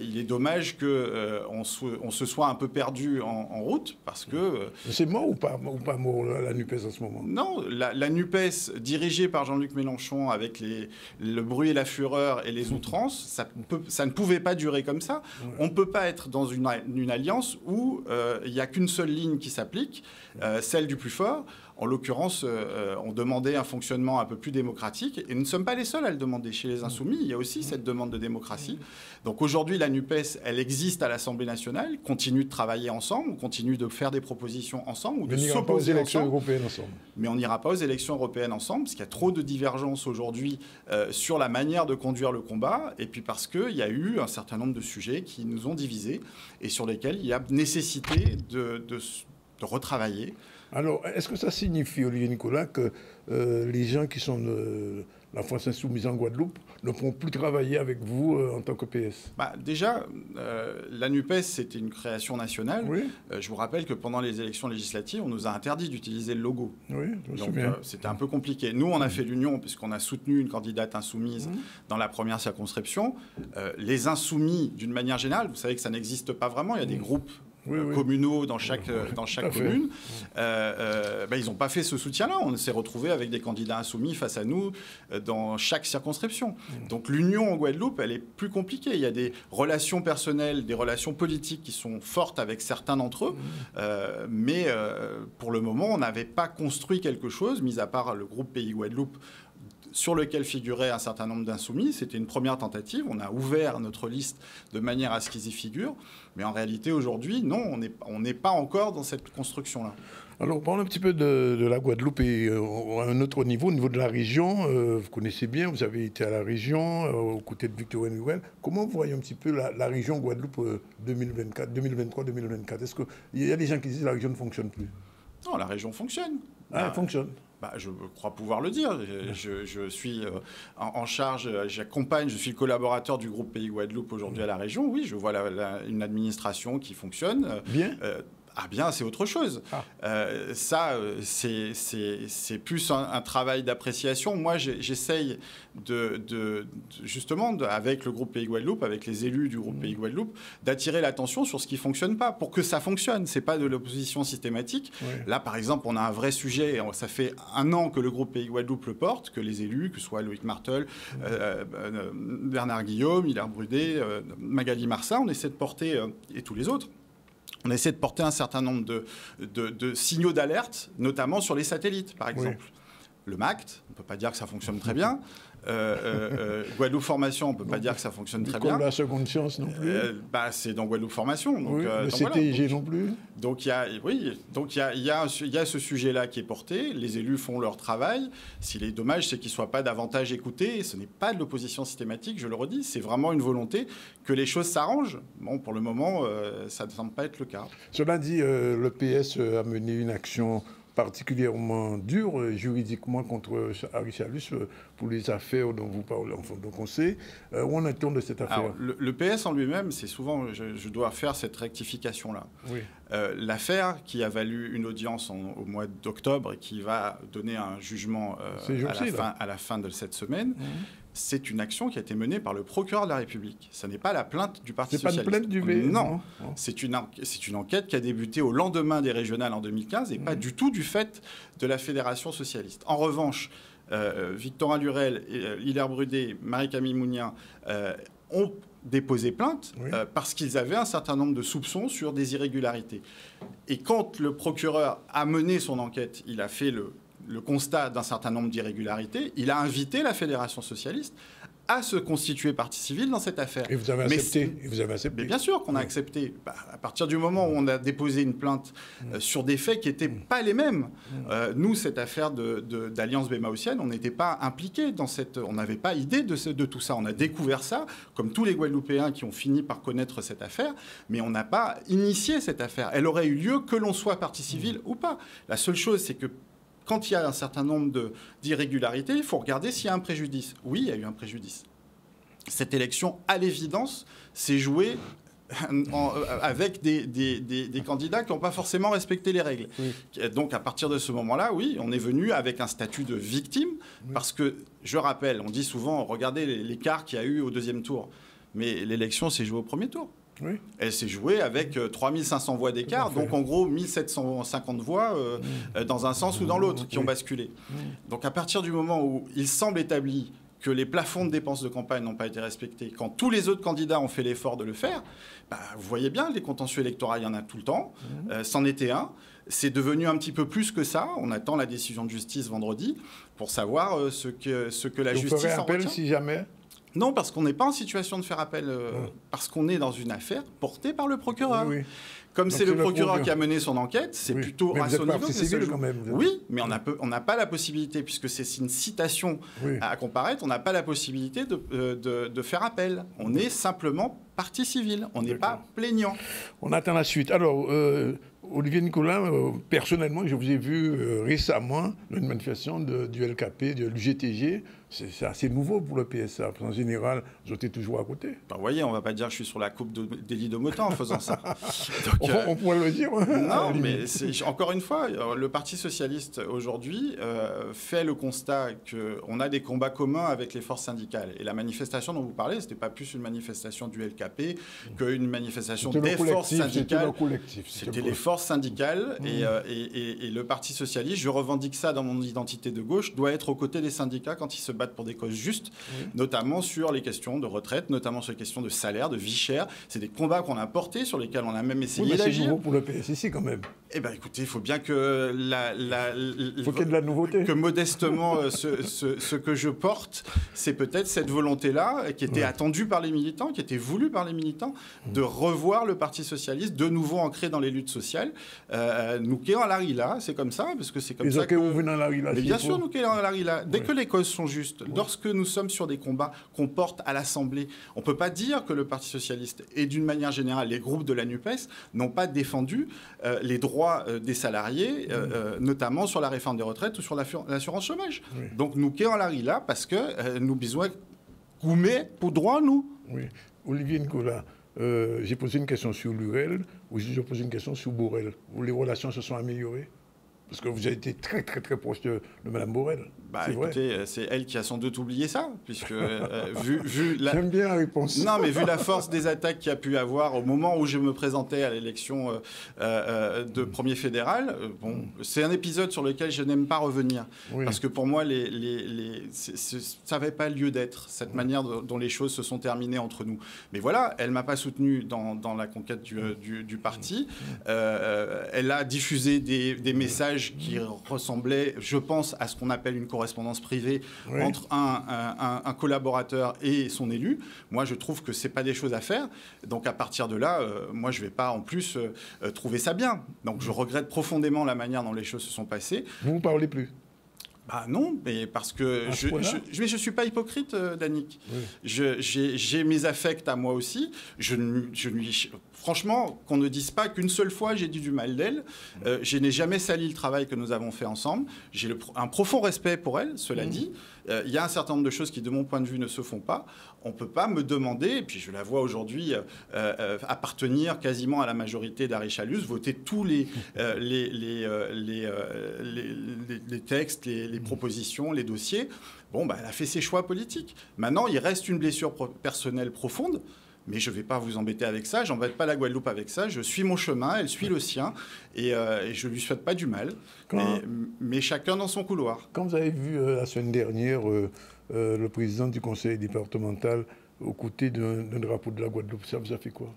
Il est dommage qu'on se soit un peu perdu en route parce que... C'est mort ou pas mort la NUPES en ce moment? Non, la NUPES dirigée par Jean-Luc Mélenchon avec le bruit et la fureur et les outrances, ça ne pouvait pas durer comme ça. On ne peut pas être dans une alliance où il n'y a qu'une seule ligne qui s'applique, celle du plus fort. En l'occurrence, on demandait un fonctionnement un peu plus démocratique. Et nous ne sommes pas les seuls à le demander. Chez les Insoumis, il y a aussi cette demande de démocratie. Donc aujourd'hui, la NUPES, elle existe à l'Assemblée nationale, continue de travailler ensemble, on continue de faire des propositions ensemble ou de s'opposer ensemble. Européennes ensemble. Mais on n'ira pas aux élections européennes ensemble, parce qu'il y a trop de divergences aujourd'hui sur la manière de conduire le combat, et puis parce qu'il y a eu un certain nombre de sujets qui nous ont divisés et sur lesquels il y a nécessité de retravailler. Alors, est-ce que ça signifie, Olivier Nicolas, que les gens qui sont de la France insoumise en Guadeloupe ne pourront plus travailler avec vous en tant que PS? Déjà, la NUPES, c'était une création nationale. Oui. Je vous rappelle que pendant les élections législatives, on nous a interdit d'utiliser le logo. Oui, je me Donc, souviens. c'était un peu compliqué. Nous, on a fait l'union puisqu'on a soutenu une candidate insoumise dans la première circonscription. Les insoumis, d'une manière générale, vous savez que ça n'existe pas vraiment. Il y a des groupes communaux dans chaque commune. Ils n'ont pas fait ce soutien-là. On s'est retrouvé avec des candidats insoumis face à nous dans chaque circonscription. Donc l'union en Guadeloupe, elle est plus compliquée. Il y a des relations personnelles, des relations politiques qui sont fortes avec certains d'entre eux. Mais pour le moment, on n'avait pas construit quelque chose, mis à part le groupe Pays Guadeloupe, sur lequel figurait un certain nombre d'insoumis. C'était une première tentative. On a ouvert notre liste de manière à ce qu'ils y figurent. Mais en réalité, aujourd'hui, non, on n'est pas encore dans cette construction-là. Alors, parlons un petit peu de la Guadeloupe et à un autre niveau, au niveau de la région. Vous connaissez bien, vous avez été à la région, aux côtés de Victorine Nouvelle. Comment vous voyez un petit peu la région Guadeloupe 2023-2024? Est-ce qu'il y a des gens qui disent que la région ne fonctionne plus? Non, la région fonctionne. Elle fonctionne. Je crois pouvoir le dire. Je suis en charge, j'accompagne, je suis le collaborateur du groupe Pays Guadeloupe aujourd'hui à la région. Oui, je vois une administration qui fonctionne. Bien. Bien, c'est autre chose. C'est plus un travail d'appréciation. Moi, j'essaye justement, avec le groupe Pays Guadeloupe, avec les élus du groupe Pays Guadeloupe, d'attirer l'attention sur ce qui ne fonctionne pas, pour que ça fonctionne. Ce n'est pas de l'opposition systématique. Oui. Là, par exemple, on a un vrai sujet. Ça fait 1 an que le groupe Pays Guadeloupe le porte, que les élus, que ce soit Loïc Martel, Bernard Guillaume, Hilaire Brudet, Magali Marsa, on essaie de porter, et tous les autres, on essaie de porter un certain nombre de signaux d'alerte, notamment sur les satellites, par exemple. Oui. Le MACT, on ne peut pas dire que ça fonctionne très bien. Guadeloupe Formation, on ne peut pas dire que ça fonctionne très bien. La seconde chance non plus. C'est dans Guadeloupe Formation. Donc, le CTIG voilà. non plus. Donc il y a ce sujet-là qui est porté. Les élus font leur travail. S'il est dommage, c'est qu'ils ne soient pas davantage écoutés. Ce n'est pas de l'opposition systématique, je le redis. C'est vraiment une volonté que les choses s'arrangent. Bon, pour le moment, ça ne semble pas être le cas. Cela dit, le PS a mené une action particulièrement dur juridiquement contre Harry Chalus pour les affaires dont vous parlez, enfin, dont on sait. Où en est-on de cette affaire? Alors, le PS en lui-même, c'est souvent, je dois faire cette rectification-là. Oui. L'affaire qui a valu une audience au mois d'octobre et qui va donner un jugement à la fin de cette semaine, c'est une action qui a été menée par le procureur de la République. Ce n'est pas la plainte du Parti socialiste. C'est pas une plainte du VE? Non. C'est une enquête qui a débuté au lendemain des régionales en 2015 et pas du tout du fait de la Fédération socialiste. En revanche, Victorin Lurel, Hilaire Brudet, Marie-Camille Mounien ont déposé plainte parce qu'ils avaient un certain nombre de soupçons sur des irrégularités. Et quand le procureur a mené son enquête, il a fait le constat d'un certain nombre d'irrégularités, il a invité la Fédération socialiste à se constituer partie civile dans cette affaire. Et vous avez accepté? Mais bien sûr qu'on a accepté. À partir du moment où on a déposé une plainte sur des faits qui n'étaient pas les mêmes. Nous, cette affaire d'Alliance bémaotienne, on n'était pas impliqués dans cette... On n'avait pas idée de tout ça. On a découvert ça, comme tous les Guadeloupéens qui ont fini par connaître cette affaire, mais on n'a pas initié cette affaire. Elle aurait eu lieu que l'on soit partie civile ou pas. La seule chose, c'est que quand il y a un certain nombre d'irrégularités, il faut regarder s'il y a un préjudice. Oui, il y a eu un préjudice. Cette élection, à l'évidence, s'est jouée avec des candidats qui n'ont pas forcément respecté les règles. Oui. Donc, à partir de ce moment-là, oui, on est venu avec un statut de victime, parce que, je rappelle, on dit souvent, regardez l'écart qu'il y a eu au deuxième tour. Mais l'élection s'est jouée au premier tour. Oui. Elle s'est jouée avec 3500 voix d'écart, donc en gros 1750 voix dans un sens ou dans l'autre qui ont basculé. Donc à partir du moment où il semble établi que les plafonds de dépenses de campagne n'ont pas été respectés, quand tous les autres candidats ont fait l'effort de le faire, vous voyez bien, les contentieux électoraux, il y en a tout le temps, c'en était un. C'est devenu un petit peu plus que ça. On attend la décision de justice vendredi pour savoir ce que la justice en retient. Vous ferez appel si jamais? Non, parce qu'on n'est pas en situation de faire appel, parce qu'on est dans une affaire portée par le procureur. Oui. Comme c'est le procureur qui a mené son enquête, c'est plutôt à son niveau que ça se joue. Oui, mais on n'a pas la possibilité, puisque c'est une citation à comparaître, on n'a pas la possibilité de faire appel. On est simplement partie civile, on n'est pas plaignant. On attend la suite. Alors, Olivier Nicolin, personnellement, je vous ai vu récemment dans une manifestation du LKP, de l'UGTG. C'est assez nouveau pour le PSA. En général, vous étiez toujours à côté. Vous voyez, on ne va pas dire que je suis sur la coupe d'Élie de Motin en faisant ça. Donc, on pourrait le dire. Non, mais encore une fois, le Parti socialiste aujourd'hui fait le constat qu'on a des combats communs avec les forces syndicales. Et la manifestation dont vous parlez, ce n'était pas plus une manifestation du LKP qu'une manifestation des forces syndicales. C'était les forces syndicales. Et le Parti socialiste, je revendique ça dans mon identité de gauche, doit être aux côtés des syndicats quand ils se battent pour des causes justes, notamment sur les questions de retraite, notamment sur les questions de salaire, de vie chère. C'est des combats qu'on a portés, sur lesquels on a même essayé d'agir. C'est nouveau pour le PSIC quand même. Eh bien, écoutez, il faut bien que il faut qu'il y ait de la nouveauté. Que modestement, ce que je porte, c'est peut-être cette volonté-là, qui était attendue par les militants, qui était voulue par les militants, de revoir le Parti socialiste, de nouveau ancré dans les luttes sociales. Nous qui en Larila, c'est comme ça, parce que c'est comme ça que vous venez dans Larila. Mais bien sûr, nous qui en Larila. Dès que les causes sont justes, lorsque nous sommes sur des combats qu'on porte à l'Assemblée, on ne peut pas dire que le Parti socialiste et d'une manière générale les groupes de la NUPES n'ont pas défendu les droits des salariés, notamment sur la réforme des retraites ou sur l'assurance chômage. Oui. Donc nous qui en Larila parce que nous besoin goumer pour droit nous. Oui. Olivier Nicolas, j'ai posé une question sur Lurel, aujourd'hui je pose une question sur Borrell. Où les relations se sont améliorées? Parce que vous avez été très proche de Mme Borrell. Écoutez, c'est elle qui a sans doute oublié ça, puisque J'aime bien la réponse. Non, mais vu la force des attaques qu'il y a pu avoir au moment où je me présentais à l'élection de premier fédéral, c'est un épisode sur lequel je n'aime pas revenir. Oui. Parce que pour moi, ça n'avait pas lieu d'être, cette manière dont les choses se sont terminées entre nous. Mais voilà, elle ne m'a pas soutenu dans la conquête du parti. Elle a diffusé des messages qui ressemblait, je pense, à ce qu'on appelle une correspondance privée entre un collaborateur et son élu. Moi, je trouve que ce n'est pas des choses à faire. Donc, à partir de là, moi, je ne vais pas, en plus, trouver ça bien. Donc, je regrette profondément la manière dont les choses se sont passées. Vous ne parlez plus? Bah non, mais parce que je suis pas hypocrite, Danick. Oui. J'ai mes affects à moi aussi. Franchement, qu'on ne dise pas qu'une seule fois j'ai dit du mal d'elle. Je n'ai jamais sali le travail que nous avons fait ensemble. J'ai un profond respect pour elle, cela dit. Il y a un certain nombre de choses qui, de mon point de vue, ne se font pas. On ne peut pas me demander, et puis je la vois aujourd'hui appartenir quasiment à la majorité d'Harry Chalus, voter tous les textes, les propositions, les dossiers. Bon, bah, elle a fait ses choix politiques. Maintenant, il reste une blessure personnelle profonde. Mais je ne vais pas vous embêter avec ça, je n'embête pas la Guadeloupe avec ça, je suis mon chemin, elle suit le sien, et je ne lui souhaite pas du mal, mais chacun dans son couloir. Quand vous avez vu la semaine dernière le président du conseil départemental aux côtés d'un drapeau de la Guadeloupe, ça vous a fait quoi?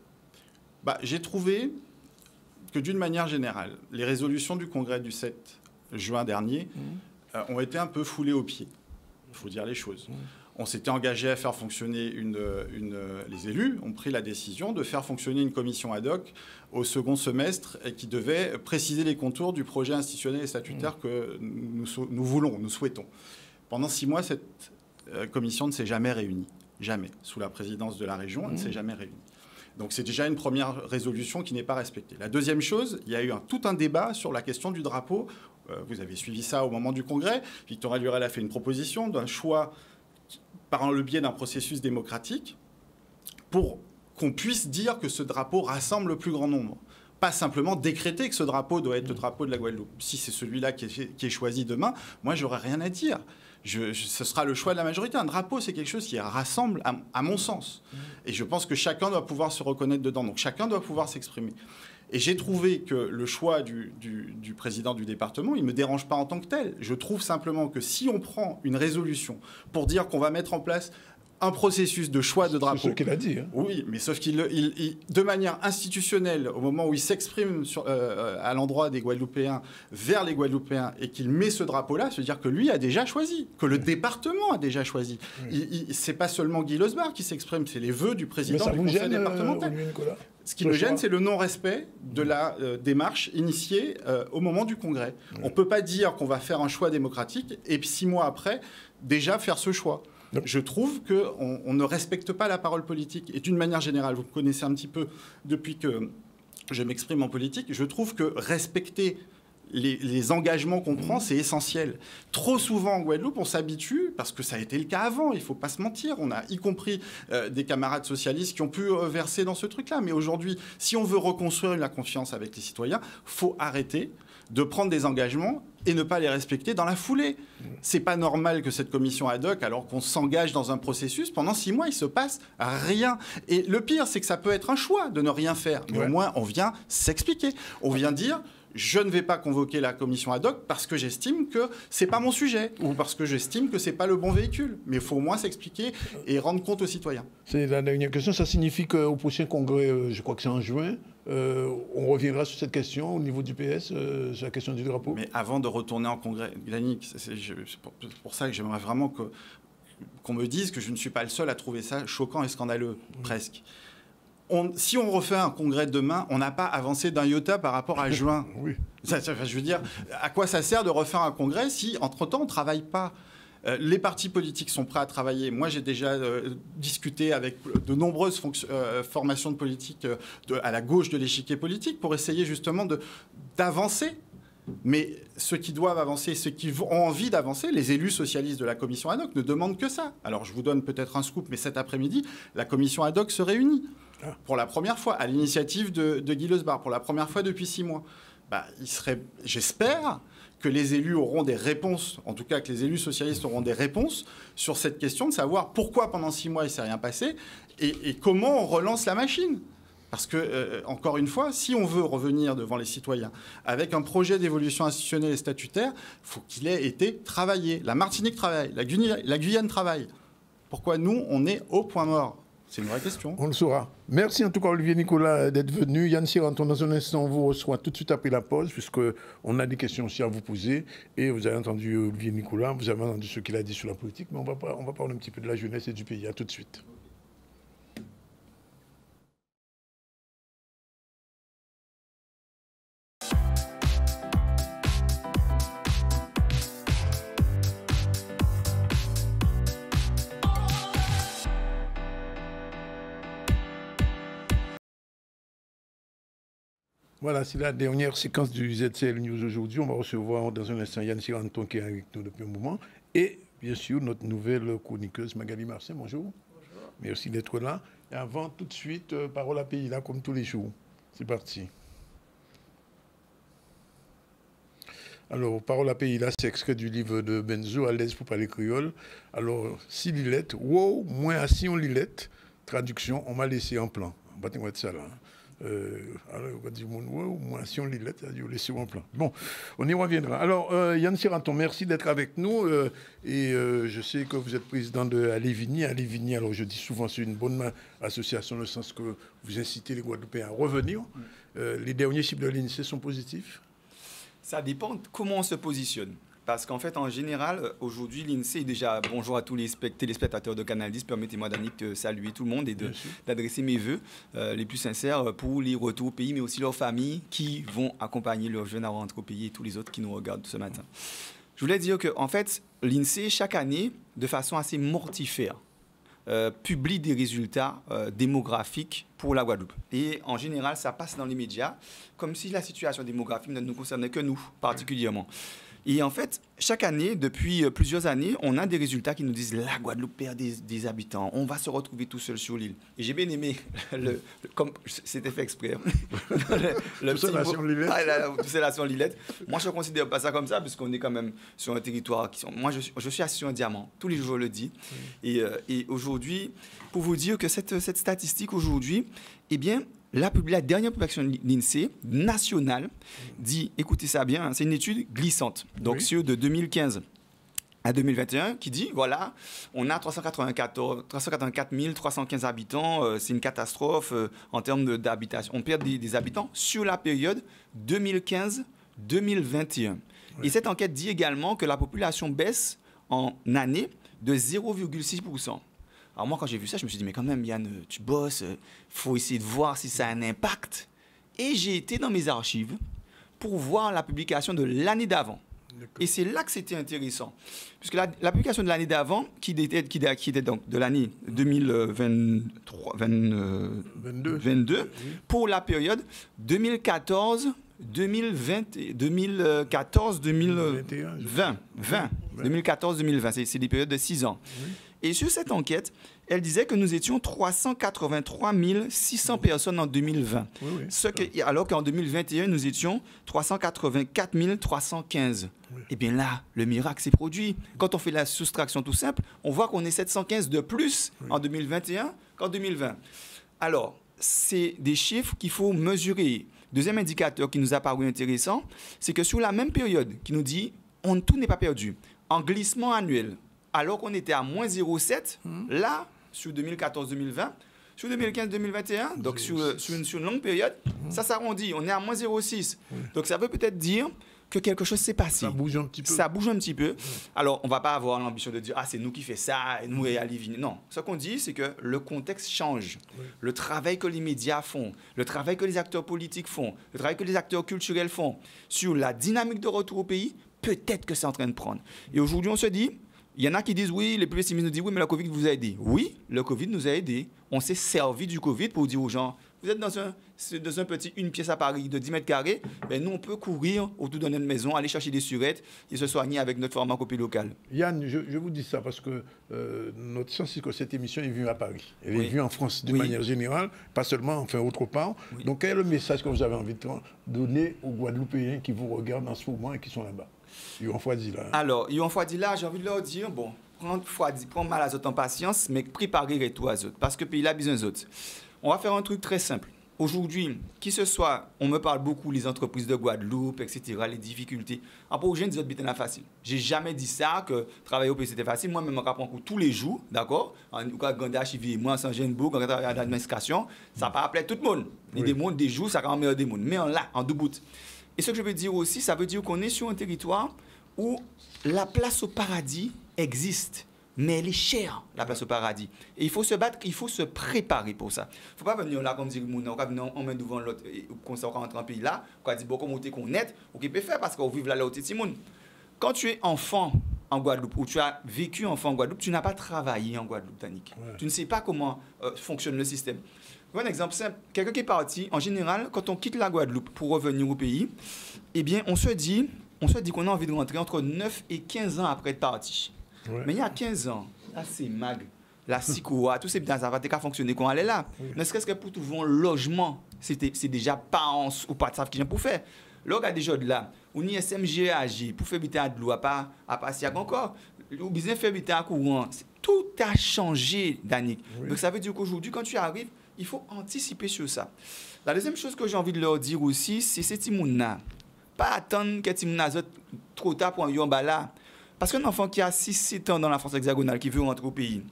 J'ai trouvé que d'une manière générale, les résolutions du congrès du 7 juin dernier ont été un peu foulées aux pieds, il faut dire les choses. On s'était engagé à faire fonctionner les élus ont pris la décision de faire fonctionner une commission ad hoc au second semestre et qui devait préciser les contours du projet institutionnel et statutaire que nous voulons, nous souhaitons. Pendant 6 mois, cette commission ne s'est jamais réunie. Jamais. Sous la présidence de la région, elle ne s'est jamais réunie. Donc c'est déjà une première résolution qui n'est pas respectée. La deuxième chose, il y a eu tout un débat sur la question du drapeau. Vous avez suivi ça au moment du congrès. Victorin Lurel a fait une proposition d'un choix par le biais d'un processus démocratique, pour qu'on puisse dire que ce drapeau rassemble le plus grand nombre. Pas simplement décréter que ce drapeau doit être le drapeau de la Guadeloupe. Si c'est celui-là qui est choisi demain, moi, j'aurais rien à dire. Ce sera le choix de la majorité. Un drapeau, c'est quelque chose qui rassemble, à mon sens. Et je pense que chacun doit pouvoir se reconnaître dedans. Donc chacun doit pouvoir s'exprimer. Et j'ai trouvé que le choix du président du département, il ne me dérange pas en tant que tel. Je trouve simplement que si on prend une résolution pour dire qu'on va mettre en place un processus de choix de drapeau... C'est ce qu'il a dit. Hein. Oui, mais sauf qu'il, de manière institutionnelle, au moment où il s'exprime à l'endroit des Guadeloupéens, vers les Guadeloupéens, et qu'il met ce drapeau-là, ça veut dire que lui a déjà choisi, que le département a déjà choisi. C'est pas seulement Guy Losbar qui s'exprime, c'est les vœux du président du conseil départemental. Ce qui me gêne, c'est le non-respect de la démarche initiée au moment du congrès. On ne peut pas dire qu'on va faire un choix démocratique et puis 6 mois après, déjà faire ce choix. Je trouve qu'on ne respecte pas la parole politique. Et d'une manière générale, vous me connaissez un petit peu depuis que je m'exprime en politique, je trouve que respecter les engagements qu'on prend, c'est essentiel. Trop souvent en Guadeloupe, on s'habitue, parce que ça a été le cas avant, il ne faut pas se mentir, on a y compris des camarades socialistes qui ont pu verser dans ce truc-là. Mais aujourd'hui, si on veut reconstruire la confiance avec les citoyens, il faut arrêter de prendre des engagements et ne pas les respecter dans la foulée. C'est pas normal que cette commission ad hoc, alors qu'on s'engage dans un processus, pendant 6 mois, il se passe rien. Et le pire, c'est que ça peut être un choix de ne rien faire. Mais au moins, on vient s'expliquer. On vient dire... Je ne vais pas convoquer la commission ad hoc parce que j'estime que c'est pas mon sujet ou parce que j'estime que c'est pas le bon véhicule. Mais il faut au moins s'expliquer et rendre compte aux citoyens. C'est la dernière question. Ça signifie qu'au prochain congrès, je crois que c'est en juin, on reviendra sur cette question au niveau du PS, sur la question du drapeau. Mais avant de retourner en congrès, Danick, c'est pour ça que j'aimerais vraiment qu'on me dise que je ne suis pas le seul à trouver ça choquant et scandaleux, presque. Si on refait un congrès demain, on n'a pas avancé d'un iota par rapport à juin. Oui. Je veux dire, à quoi ça sert de refaire un congrès si, entre-temps, on ne travaille pas? Les partis politiques sont prêts à travailler. Moi, j'ai déjà discuté avec de nombreuses formations de politique à la gauche de l'échiquier politique pour essayer justement d'avancer. Mais ceux qui doivent avancer, ceux qui ont envie d'avancer, les élus socialistes de la commission ad hoc ne demandent que ça. Alors, je vous donne peut-être un scoop, mais cet après-midi, la commission ad hoc se réunit. Pour la première fois, à l'initiative de Guy Losbar, pour la première fois depuis 6 mois. J'espère que les élus auront des réponses, en tout cas que les élus socialistes auront des réponses sur cette question de savoir pourquoi pendant 6 mois il ne s'est rien passé et comment on relance la machine. Parce que, encore une fois, si on veut revenir devant les citoyens avec un projet d'évolution institutionnelle et statutaire, il faut qu'il ait été travaillé. La Martinique travaille, la Guyane travaille. Pourquoi nous, on est au point mort? C'est une vraie question. On le saura. Merci en tout cas Olivier Nicolas d'être venu. Yann Siranton, dans un instant, on vous reçoit tout de suite après la pause, puisqu'on a des questions aussi à vous poser. Et vous avez entendu Olivier Nicolas, vous avez entendu ce qu'il a dit sur la politique, mais on va parler un petit peu de la jeunesse et du pays. À tout de suite. Voilà, c'est la dernière séquence du ZCL News aujourd'hui. On va recevoir dans un instant Yann Siranton qui est avec nous depuis un moment. Et bien sûr, notre nouvelle chroniqueuse Magali Marcin. Bonjour. Bonjour. Merci d'être là. Et avant, tout de suite, parole à pays là, comme tous les jours. C'est parti. Alors, parole à pays là, c'est extrait du livre de Benzo, à l'aise pour parler créole. Alors, si Lilette, wow, moins à si on Lilette, traduction, on m'a laissé en plan. On va de ça là. Alors, on va dire, wow, moins si on Lilette, c'est-à-dire laissé en plan. Bon, on y reviendra. Alors, Yann Siranton, merci d'être avec nous. Et je sais que vous êtes président de Alévigny. Alévigny, alors je dis souvent, c'est une bonne association, dans le sens que vous incitez les Guadeloupéens à revenir. Les derniers chiffres de l'INSEE sont positifs? Ça dépend de comment on se positionne. Parce qu'en fait, en général, aujourd'hui, l'INSEE, déjà, bonjour à tous les téléspectateurs de Canal 10, permettez-moi, Danick, de saluer tout le monde et d'adresser mes vœux les plus sincères pour les retours au pays, mais aussi leurs familles qui vont accompagner leurs jeunes à rentrer au pays et tous les autres qui nous regardent ce matin. Je voulais dire qu'en fait, l'INSEE, chaque année, de façon assez mortifère, publie des résultats démographiques pour la Guadeloupe. Et en général, ça passe dans les médias, comme si la situation démographique ne nous concernait que nous, particulièrement. Et en fait, chaque année, depuis plusieurs années, on a des résultats qui nous disent la Guadeloupe perd des habitants, on va se retrouver tout seul sur l'île. Et j'ai bien aimé, comme c'était fait exprès, l'observation Lilette. Moi, je ne considère pas ça comme ça, parce qu'on est quand même sur un territoire qui sont... Moi, je suis assis sur un diamant, tous les jours, je le dis. Et aujourd'hui, pour vous dire que cette statistique aujourd'hui, eh bien, la dernière publication de l'INSEE nationale dit, écoutez ça bien, hein, c'est une étude glissante, donc sur de 2015 à 2021, qui dit, voilà, on a 384 315 habitants, c'est une catastrophe en termes d'habitation. On perd des habitants sur la période 2015-2021. Et cette enquête dit également que la population baisse en année de 0,6%. Alors moi, quand j'ai vu ça, je me suis dit, mais quand même, Yann, tu bosses, faut essayer de voir si ça a un impact. Et j'ai été dans mes archives pour voir la publication de l'année d'avant. Et c'est là que c'était intéressant. Puisque la publication de l'année d'avant, qui était donc de l'année 2022, pour la période 2014-2020, 2014-2020, c'est des périodes de 6 ans. Et sur cette enquête, elle disait que nous étions 383 600 personnes en 2020. Alors qu'en 2021, nous étions 384 315. Et bien là, le miracle s'est produit. Quand on fait la soustraction tout simple, on voit qu'on est 715 de plus en 2021 qu'en 2020. Alors, c'est des chiffres qu'il faut mesurer. Deuxième indicateur qui nous a paru intéressant, c'est que sur la même période, qui nous dit tout n'est pas perdu, en glissement annuel, alors qu'on était à moins 0,7, là, sur 2014-2020, sur 2015-2021, donc sur une longue période, ça s'arrondit, on est à moins 0,6. Donc ça veut peut-être dire que quelque chose s'est passé. Ça bouge un petit peu. Ça bouge un petit peu. Alors, on ne va pas avoir l'ambition de dire « Ah, c'est nous qui fait ça, et nous et Alévigny ». Non, ce qu'on dit, c'est que le contexte change. Le travail que les médias font, le travail que les acteurs politiques font, le travail que les acteurs culturels font sur la dynamique de retour au pays, peut-être que c'est en train de prendre. Et aujourd'hui, on se dit... Il y en a qui disent oui, les plus pessimistes nous disent oui, mais le Covid vous a aidé. Oui, le Covid nous a aidés. On s'est servi du Covid pour dire aux gens, vous êtes dans un petit, une pièce à Paris de 10 mètres carrés, ben nous on peut courir autour de notre maison, aller chercher des surettes et se soigner avec notre pharmacopée locale. Yann, je vous dis ça parce que notre sens, c'est que cette émission est vue à Paris. Elle est vue en France d'une manière générale, pas seulement, enfin autre part. Donc quel est le message que vous avez envie de donner aux Guadeloupéens qui vous regardent en ce moment et qui sont là-bas? Alors, Yon Fouadila, j'ai envie de leur dire, bon, prends mal à autres en patience, mais préparez tout à autres, parce que le pays a besoin d'autres. On va faire un truc très simple. Aujourd'hui, qui ce soit, on me parle beaucoup les entreprises de Guadeloupe, etc., les difficultés. Après, aux jeunes, des autres bêtes facile. J'ai jamais dit ça, que travailler au pays, c'était facile. Moi-même, je apprends tous les jours, d'accord? En tout cas, quand je moi, sans Genbourg, quand je travaille à l'administration, ça va appeler tout le monde. Et des mondes, des jours, ça rend meilleur des mondes. Mais en deux bouts. Et ce que je veux dire aussi, ça veut dire qu'on est sur un territoire où la place au paradis existe, mais elle est chère, la place au paradis. Et il faut se battre, il faut se préparer pour ça. Il ne faut pas venir là comme dire, on va venir en main devant l'autre, qu'on rentre dans un pays là, on va dire, bon, comment on est, on peut faire parce qu'on vit là, là, au Tétimoun. Quand tu es enfant en Guadeloupe, ou tu as vécu enfant en Guadeloupe, tu n'as pas travaillé en Guadeloupe, Danick. Tu ne sais pas comment fonctionne le système. Un exemple simple, quelqu'un qui est parti, en général, quand on quitte la Guadeloupe pour revenir au pays, eh bien, on se dit qu'on a envie de rentrer entre 9 et 15 ans après être parti. Ouais. Mais il y a 15 ans, là, c'est MAG, la SICOA, tous ces biens, ça va pas fonctionner quand elle est là. Oui. Ne serait-ce que pour trouver un logement, c'est déjà pas ou pas de savent qui pour faire. Là, on a déjà de là, on y est SMGAG, pour faire habiter à de l'eau, à passer encore, ou bien faire habiter à courant. Tout a changé, Danick. Oui. Donc, ça veut dire qu'aujourd'hui, quand tu arrives, il faut anticiper sur ça. La deuxième chose que j'ai envie de leur dire aussi, c'est ces Timouna. Pas attendre que Timouna trop tard pour un yomba là. Parce qu'un enfant qui a 6-7 ans dans la France hexagonale, qui veut rentrer au pays,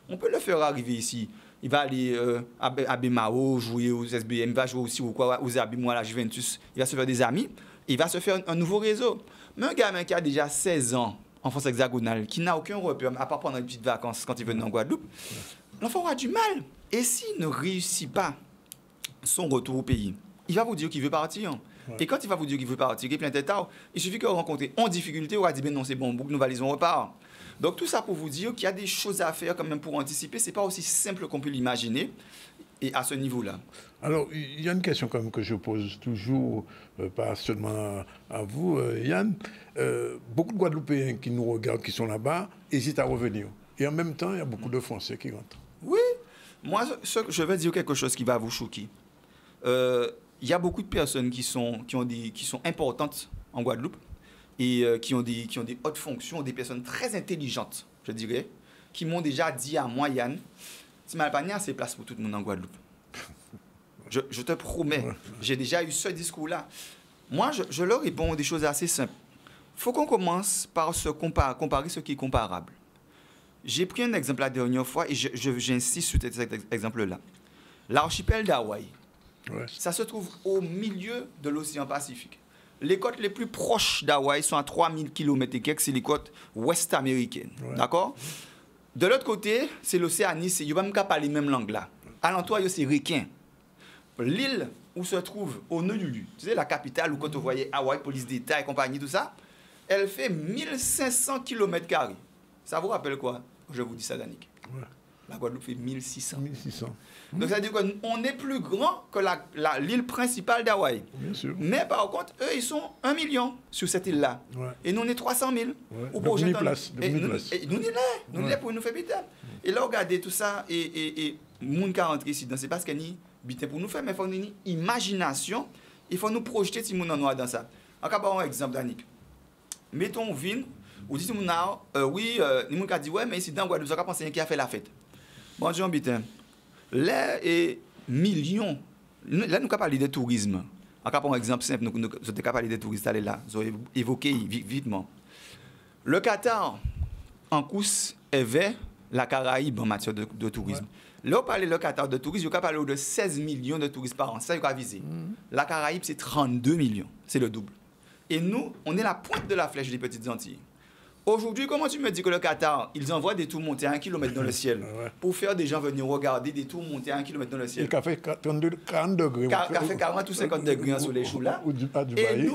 on peut le faire arriver ici. Il va aller à Bemao, jouer aux SBM, il va jouer aussi aux Abim ou à la Juventus. Il va se faire des amis, il va se faire un nouveau réseau. Mais un gamin qui a déjà 16 ans en France hexagonale, qui n'a aucun repère, à part pendant une petite vacances quand il veut en Guadeloupe, l'enfant aura du mal. Et s'il ne réussit pas son retour au pays, il va vous dire qu'il veut partir. Ouais. Et quand il va vous dire qu'il veut partir, qu'il est plein de tête, il suffit que vous rencontrez en difficulté, on va dire ben non, c'est bon, nous validons, on repart. Donc tout ça pour vous dire qu'il y a des choses à faire quand même pour anticiper. C'est pas aussi simple qu'on peut l'imaginer. Et à ce niveau-là. Alors, il y a une question quand même que je pose toujours, pas seulement à vous, Yann. Beaucoup de Guadeloupéens qui nous regardent, qui sont là-bas, hésitent à revenir. Et en même temps, il y a beaucoup de Français qui rentrent. Oui. Moi, je vais dire quelque chose qui va vous choquer. Il y a beaucoup de personnes qui sont importantes en Guadeloupe et qui ont des hautes fonctions, des personnes très intelligentes, je dirais, qui m'ont déjà dit à moi, Yann, tu m'as pas assez de place pour tout le monde en Guadeloupe. Je te promets, j'ai déjà eu ce discours-là. Moi, je leur réponds des choses assez simples. Il faut qu'on commence par comparer ce qui est comparable. J'ai pris un exemple la dernière fois et j'insiste sur cet exemple-là. L'archipel d'Hawaï, ça se trouve au milieu de l'océan Pacifique. Les côtes les plus proches d'Hawaï sont à 3000 km et quelques, c'est les côtes ouest-américaines. Ouais. D'accord? De l'autre côté, c'est l'Océanie, il n'y a pas même qu'à parler la même langue là. Alentour, c'est requin. L'île où se trouve Honolulu, tu sais, la capitale où quand on voyait Hawaï, police d'État et compagnie, tout ça, elle fait 1500 km². Ça vous rappelle quoi? Je vous dis ça, Danick. Ouais. La Guadeloupe fait 1600. 1600. Donc, ça veut dire qu'on est plus grand que l'île principale d'Hawaï. Bien sûr. Mais par contre, eux, ils sont 1 million sur cette île-là. Ouais. Et nous, on est 300 000. Ouais. Ou pour nous, place. Nous, on est là pour nous faire biter. Et là, regardez tout ça. Et moun qui rentre ici, c'est parce qu'il y a biter pour nous faire, mais il faut une imagination. Il faut nous projeter si moun en noir dans ça. En cas, par exemple, Danick. Mettons vin, ou dit moun oui, nous qui dit ouais, mais ici dans Guadeloupe, ça penser qui a fait la fête. Bon Dieu, bitin. Là, et millions. Là, nous avons parlé de tourisme. En cas, par exemple simple, nous avons parlé de touristes. Allez là, nous avons évoqué vitement. Le Qatar, en course, est vers la Caraïbe en matière de tourisme. Ouais. Là, on parle de Qatar de tourisme, on parle de 16 millions de touristes par an. Ça, il faut viser. La Caraïbe, c'est 32 millions. C'est le double. Et nous, on est la pointe de la flèche des Petites Antilles. Aujourd'hui, comment tu me dis que le Qatar, ils envoient des tours montés à 1 km dans le ciel pour faire des gens venir regarder des tours montés à 1 km dans le ciel. Il a fait 40 degrés. Il a fait 40 ou 50 degrés sur les choux là. Et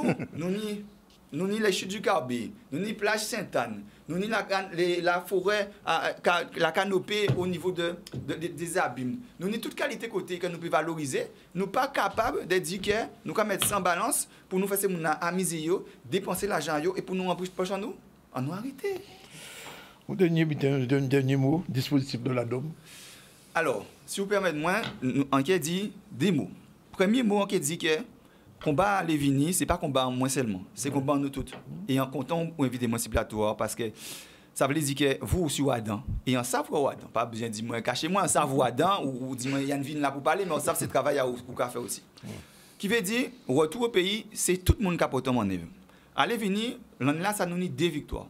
nous ni les chutes du Carbet, nous ni plage Sainte-Anne, nous ni la forêt, la canopée au niveau des abîmes. Nous ni toute qualité côté que nous pouvons valoriser. Nous ne sommes pas capables de dire que nous pouvons mettre sans balance pour nous faire ces gens amuser, dépenser l'argent et pour nous remplir poche en nous. On nous arrêter. Un dernier mot, dispositif de la DOM. Alors, si vous permettez, moi, enquête dit des mots. Premier mot, enquête dit que combat à Lévini, ce n'est pas combat en moi seulement, c'est combat en nous toutes. Et en comptant pour inviter moi sur plateau, parce que ça veut dire que vous, sur Adam, et en savent quoi Adam, pas besoin de dire moi, cachez-moi, en savent Adam, ou dis-moi, il y a une ville là pour parler, mais on savent c'est le travail à faire aussi. Qui veut dire, retour au pays, c'est tout le monde qui a porté mon œuvre. À Lévini, là, ça nous dit 2 victoires.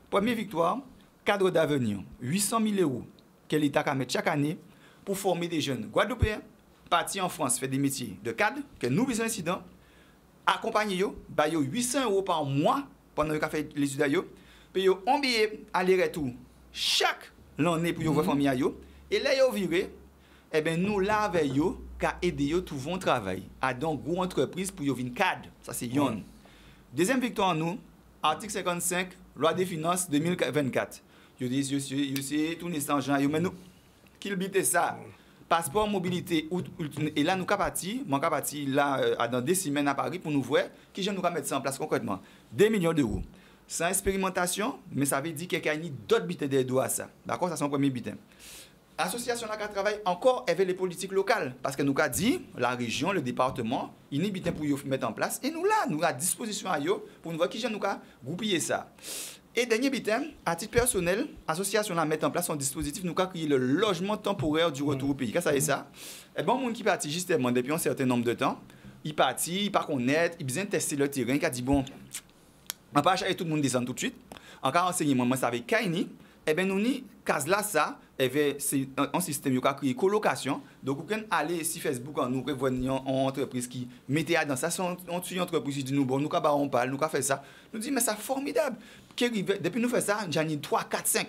Première victoire, cadre d'avenir, 800 000 € que l'État a mettre chaque année pour former des jeunes Guadeloupéens, partis en France, faire des métiers de cadre, que nous, les incidents, accompagner eux, 800 € par mois pendant qu'ils fait les études, payer un billet aller-retour chaque année pour vous former eux, et là, ils viré, eh bien, nous, là, avec eux, qu'à aider eux, trouver un travail, à donc une entreprise pour venir cadre. Ça, c'est yon. Deuxième victoire, nous, article 55, loi des finances 2024. Ils disent, tout n'est sans gens, mais nous, qu'ils bitent ça. passeport mobilité, et là, nous avons parti, là, dans 2 semaines à Paris pour nous voir qui nous mettre ça en place concrètement. 2 millions d'euros. Sans expérimentation, mais ça veut dire qu'il y a d'autres bitins des doigts à ça. D'accord, ça c'est un premier bitin. L'association qui travaille encore avec les politiques locales. Parce que nous avons dit, la région, le département, il y a des bitins pour mettre en place. Et nous là, nous avons à disposition à eux pour nous voir qui nous a groupé ça. Et dernier bitin, à titre personnel, l'association a mis en place un dispositif, nous avons créé le logement temporaire du retour au pays. Qu'est-ce que c'est ça? Et bon, monde qui partit justement depuis un certain nombre de temps, il partit, il part connaître, il besoin de tester le terrain, il a dit bon, on va pas tout le monde descend tout de suite. En cas renseignement, moi ça avec Kaini, et bien nous ni case là ça, c'est un système qui a créé colocation. Donc vous pouvez aller sur Facebook, nous revoyons une entreprise qui mettait dans ça, on tue une entreprise qui dit nous bon, nous on parle, nous fait ça. Nous dit mais c'est formidable. Depuis nous fait ça, j'en ai 3, 4, 5.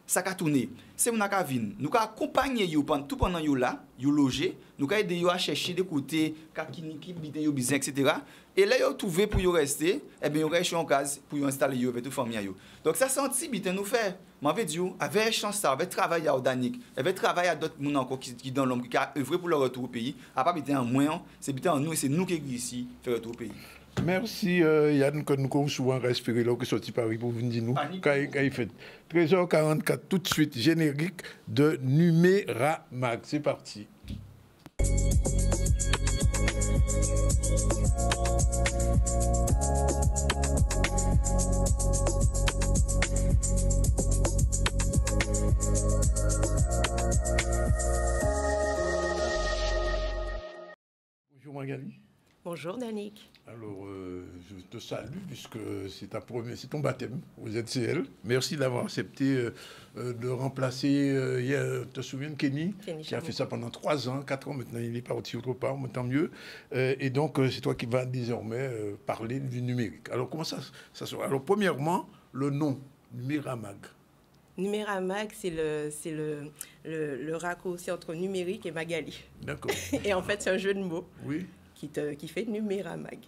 Ça a tourné. C'est mon acavine. Nous avons accompagné tout pendant que là, vous logé. Nous avons aidé à chercher des côtés, qui business, etc. Et là, vous avez trouvé pour rester, et bien, vous avez en case pour installer avec toute famille. Donc, ça, c'est un petit bitin nous fait. Je vais dire, avec chance, avec travail à Danik, avec travail à d'autres gens encore qui dans l'homme, qui a œuvré pour le retour au pays. À part bitin en moins, c'est bitin en nous, et c'est nous qui ici faire le retour au pays. Merci Yann, que nous avons souvent respiré là, que sorti Paris pour venir nous. Quand il fait 13h44, tout de suite, générique de Numéramag. C'est parti. Bonjour Magali. Bonjour Danick. Alors, je te salue puisque c'est ton baptême au ZCL. Merci d'avoir accepté de remplacer, te souviens de Kenny qui a fait ça pendant 3 ans, 4 ans maintenant, il est parti autre part, tant mieux. Et donc, c'est toi qui vas désormais parler du numérique. Alors, comment ça sera? Alors, premièrement, le nom, Numéramag. Numéramag, c'est le raccourci entre numérique et Magali. D'accord. Et en fait, c'est un jeu de mots. Oui. Qui fait Numéramag.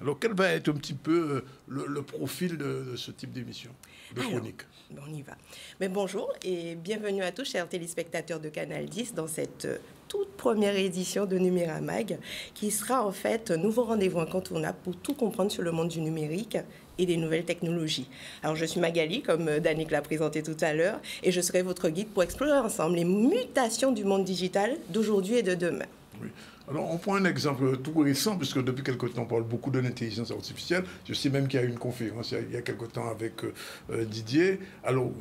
Alors, quel va être un petit peu le profil de ce type d'émission, de chronique? On y va. Mais bonjour et bienvenue à tous, chers téléspectateurs de Canal 10, dans cette toute première édition de Numéramag, qui sera en fait un nouveau rendez-vous incontournable pour tout comprendre sur le monde du numérique et des nouvelles technologies. Alors, je suis Magali, comme Danick l'a présenté tout à l'heure, et je serai votre guide pour explorer ensemble les mutations du monde digital d'aujourd'hui et de demain. Oui. Alors, on prend un exemple tout récent, puisque depuis quelque temps, on parle beaucoup de l'intelligence artificielle. Je sais même qu'il y a eu une conférence il y a quelque temps avec Didier. Alors,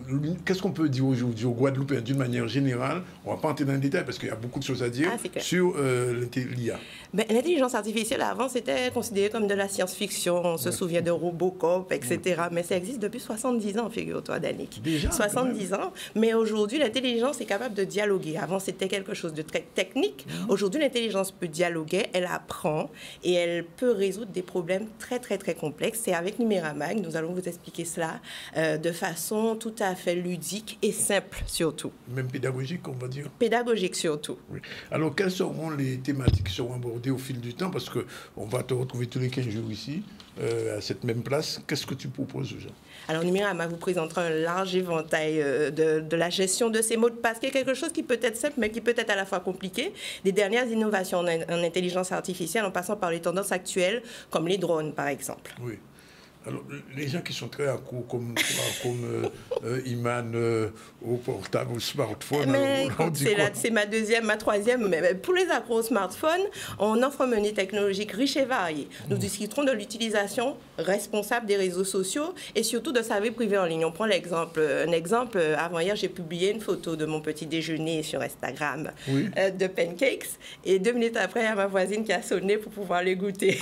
qu'est-ce qu'on peut dire aujourd'hui au Guadeloupe d'une manière générale? On ne va pas entrer dans les détails parce qu'il y a beaucoup de choses à dire sur l'IA. L'intelligence artificielle, avant, c'était considéré comme de la science-fiction. On se souvient de Robocop, etc. Mais ça existe depuis 70 ans, figure-toi, Danick. Déjà 70 ans. Mais aujourd'hui, l'intelligence est capable de dialoguer. Avant, c'était quelque chose de très technique. Aujourd'hui, l'intelligence peut dialoguer, elle apprend et elle peut résoudre des problèmes très, très, très complexes. Et avec Numéramag, nous allons vous expliquer cela de façon tout à fait ludique et simple, surtout. Même pédagogique, on va dire. Pédagogique, surtout. Oui. Alors, quelles seront les thématiques qui seront abordées au fil du temps? Parce qu'on va te retrouver tous les 15 jours ici, à cette même place. Qu'est-ce que tu proposes aux gens? Alors, Numéramag vous présentera un large éventail de la gestion de ces mots de passe, qui est quelque chose qui peut être simple, mais qui peut être à la fois compliqué. Des dernières innovations en intelligence artificielle, en passant par les tendances actuelles, comme les drones, par exemple. Oui. Alors, les gens qui sont très accros, comme Iman, au portable, au smartphone... C'est ma troisième. Mais pour les accros au smartphone, on offre un menu technologique riche et varié. Nous discuterons de l'utilisation responsable des réseaux sociaux et surtout de sa vie privée en ligne. On prend un exemple. Avant-hier, j'ai publié une photo de mon petit déjeuner sur Instagram de pancakes. Et 2 minutes après, il y a ma voisine qui a sonné pour pouvoir les goûter.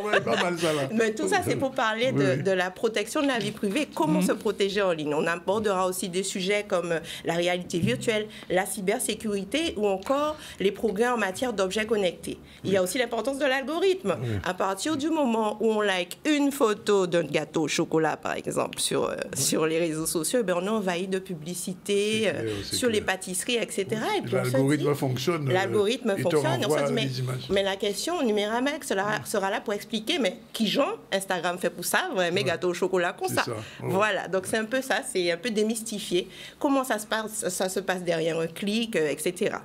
Ouais, pas mal ça, là. Mais tout ça, c'est pour parler de la protection de la vie privée, comment se protéger en ligne. On abordera aussi des sujets comme la réalité virtuelle, la cybersécurité ou encore les progrès en matière d'objets connectés. Il y a aussi l'importance de l'algorithme. À partir du moment où on like une photo d'un gâteau au chocolat, par exemple, sur les réseaux sociaux, eh bien, on est envahi de publicité sur les pâtisseries, etc. L'algorithme fonctionne. L'algorithme fonctionne. On se dit, mais la question, Numéramag sera là pour expliquer, mais qui genre Instagram fait pour ça, mes gâteaux au chocolat comme ça. Voilà, donc c'est un peu ça, c'est un peu démystifier comment ça se passe derrière un clic, etc.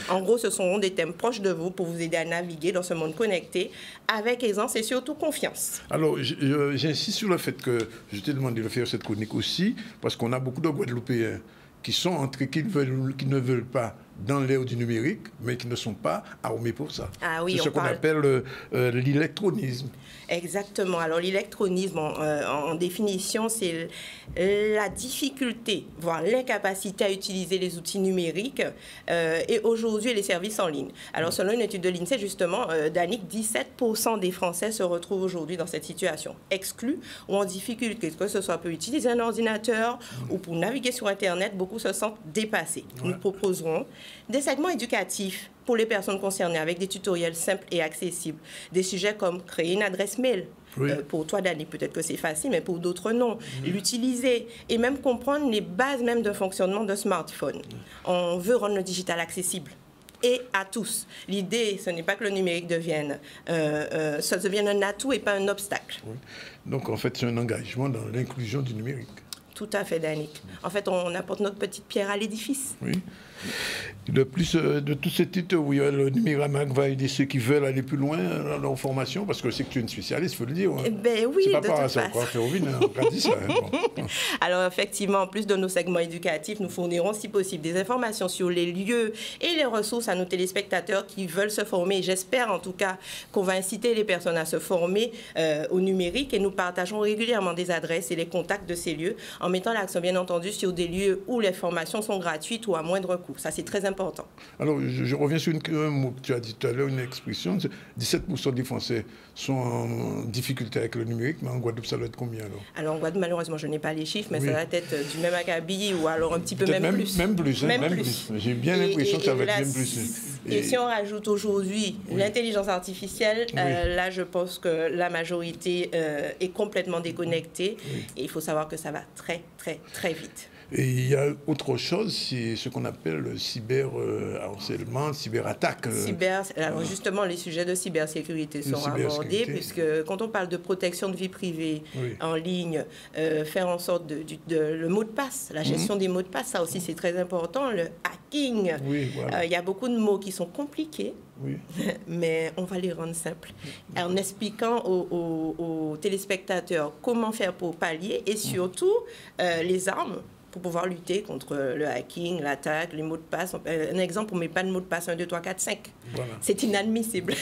En gros, ce seront des thèmes proches de vous pour vous aider à naviguer dans ce monde connecté avec aisance et surtout confiance. Alors, j'insiste sur le fait que je t'ai demandé de faire cette chronique aussi, parce qu'on a beaucoup de Guadeloupéens qui sont entrés, qui ne veulent pas dans l'ère du numérique, mais qui ne sont pas armés pour ça. Ah oui, c'est ce qu'on appelle l'électronisme. Exactement. Alors l'électronisme, en définition, c'est la difficulté, voire l'incapacité à utiliser les outils numériques et aujourd'hui les services en ligne. Alors selon une étude de l'INSEE, justement, Danick, 17% des Français se retrouvent aujourd'hui dans cette situation, exclus ou en difficulté, que ce soit pour utiliser un ordinateur ou pour naviguer sur Internet, beaucoup se sentent dépassés. Nous proposerons des segments éducatifs pour les personnes concernées avec des tutoriels simples et accessibles. Des sujets comme créer une adresse mail. Pour toi, Danick, peut-être que c'est facile, mais pour d'autres, non. L'utiliser et même comprendre les bases même d'un fonctionnement de smartphone. On veut rendre le digital accessible et à tous. L'idée, ce n'est pas que le numérique devienne un atout et pas un obstacle. Donc, en fait, c'est un engagement dans l'inclusion du numérique. Tout à fait, Danick. En fait, on apporte notre petite pierre à l'édifice. Oui. De plus, de tous ces titres, oui, le Numéramac va aider ceux qui veulent aller plus loin dans leur formation, parce que c'est que tu es une spécialiste, il faut le dire. Hein. Ben oui, c'est pas par hasard, quoi, faire au vide, on a dit ça. Bon. Alors, effectivement, en plus de nos segments éducatifs, nous fournirons, si possible, des informations sur les lieux et les ressources à nos téléspectateurs qui veulent se former. J'espère, en tout cas, qu'on va inciter les personnes à se former au numérique et nous partageons régulièrement des adresses et les contacts de ces lieux en mettant l'accent, bien entendu, sur des lieux où les formations sont gratuites ou à moindre coût. Ça, c'est très important. Alors, je reviens sur un mot que tu as dit tout à l'heure, une expression. 17% des Français sont en difficulté avec le numérique, mais en Guadeloupe, ça doit être combien alors? Alors, en Guadeloupe, malheureusement, je n'ai pas les chiffres, mais ça va être du même acabit ou alors un petit peu même plus. Même plus. J'ai bien l'impression que ça va être même plus. Et si on rajoute aujourd'hui l'intelligence artificielle, là, je pense que la majorité est complètement déconnectée. Et il faut savoir que ça va très, très, très vite. Et il y a autre chose, c'est ce qu'on appelle le cyberharcèlement, cyberattaque. Alors justement, les sujets de cybersécurité sont abordés, puisque quand on parle de protection de vie privée en ligne, faire en sorte le mot de passe, la gestion des mots de passe, ça aussi c'est très important, le hacking. Il y a beaucoup de mots qui sont compliqués. Mais on va les rendre simples en expliquant aux téléspectateurs comment faire pour pallier et surtout les armes pour pouvoir lutter contre le hacking, l'attaque, les mots de passe. Un exemple, on ne met pas de mot de passe 1, 2, 3, 4, 5. Voilà. C'est inadmissible.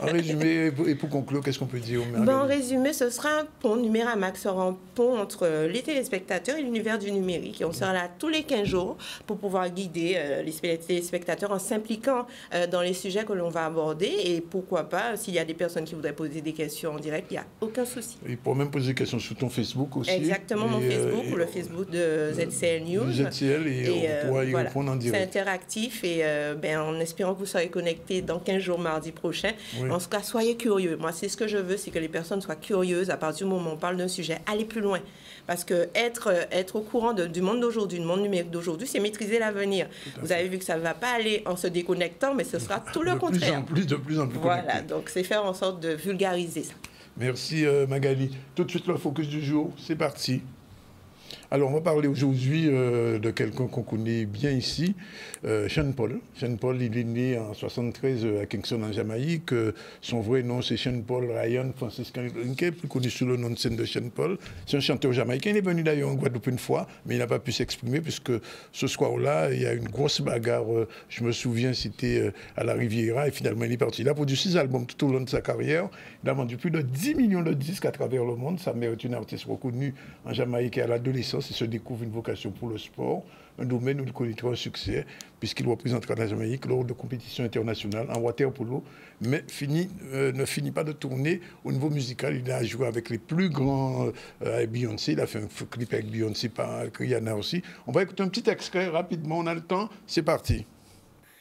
En résumé, et pour conclure, qu'est-ce qu'on peut dire en résumé, ce sera un pont. Numéramac sera un pont entre les téléspectateurs et l'univers du numérique. Et on sera là tous les 15 jours pour pouvoir guider les téléspectateurs en s'impliquant dans les sujets que l'on va aborder. Et pourquoi pas, s'il y a des personnes qui voudraient poser des questions en direct, il n'y a aucun souci. Et pour même poser des questions sur ton Facebook aussi. Exactement, mon Facebook ou le Facebook de ZCL News. ZCL et on pourra y répondre en direct. C'est interactif et en espérant que vous soyez connectés dans 15 jours, mardi prochain. En tout cas, soyez curieux. Moi, c'est ce que je veux, c'est que les personnes soient curieuses à partir du moment où on parle d'un sujet. Allez plus loin. Parce que être au courant du monde d'aujourd'hui, du monde numérique d'aujourd'hui, c'est maîtriser l'avenir. Vous avez vu que ça ne va pas aller en se déconnectant, mais ce sera tout le contraire. De plus en plus voilà, connecté. donc c'est faire en sorte de vulgariser ça. Merci Magali. Tout de suite, le focus du jour, c'est parti. Alors, on va parler aujourd'hui de quelqu'un qu'on connaît bien ici, Sean Paul. Sean Paul, il est né en 1973 à Kingston, en Jamaïque. Son vrai nom, c'est Sean Paul Ryan Francis Kincaid, plus connu sous le nom de scène de Sean Paul. C'est un chanteur jamaïcain. Il est venu d'ailleurs en Guadeloupe une fois, mais il n'a pas pu s'exprimer puisque ce soir-là, il y a une grosse bagarre. Je me souviens, c'était à la Riviera et finalement, il est parti. Il a produit 6 albums tout au long de sa carrière. Il a vendu plus de 10 millions de disques à travers le monde. Sa mère est une artiste reconnue en Jamaïque et à l'adolescence. Il se découvre une vocation pour le sport, un domaine où il connaîtra un succès, puisqu'il représentera la Jamaïque lors de compétitions internationales en water polo, mais ne finit pas de tourner au niveau musical. Il a joué avec les plus grands, avec Beyoncé, il a fait un clip avec Beyoncé, avec Rihanna aussi. On va écouter un petit extrait rapidement, on a le temps, c'est parti.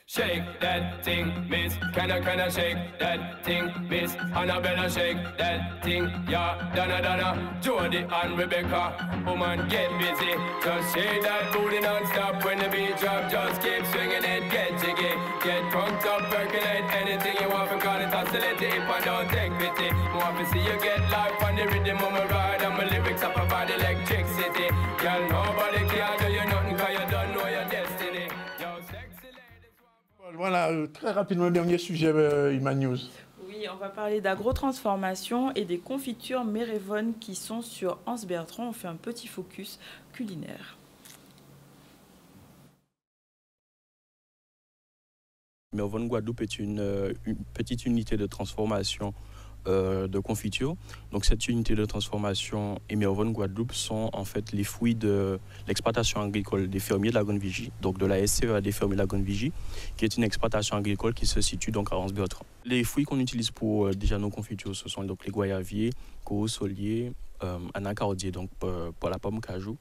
Shake that thing, miss. Can I shake that thing, miss? Annabella, shake that thing, yeah. Donna, Jody and Rebecca. Woman, get busy. Just shake that booty non-stop when the beat drop. Just keep swinging it, get jiggy. Get crunked up, percolate anything you want. Call it oscillate if I don't take pity. Want to see you get life on the rhythm of my ride. And my lyrics up about electricity. Girl, nobody can do you nothing cause you don't know your destiny. Voilà, très rapidement, le dernier sujet, Ima News. Oui, on va parler d'agrotransformation et des confitures Mérévonne qui sont sur Anse Bertrand. On fait un petit focus culinaire. Mérévonne Guadeloupe est une petite unité de transformation de confiture. Donc cette unité de transformation et Mérévonne Guadeloupe sont en fait les fruits de l'exploitation agricole des fermiers de la Grande Vigie, donc de la SCEA des fermiers de la Grande Vigie, qui est une exploitation agricole qui se situe donc à Anse Bertrand. Les fruits qu'on utilise pour déjà nos confitures, ce sont donc les goyaviers, corosoliers, anacardier, donc pour la pomme cajou,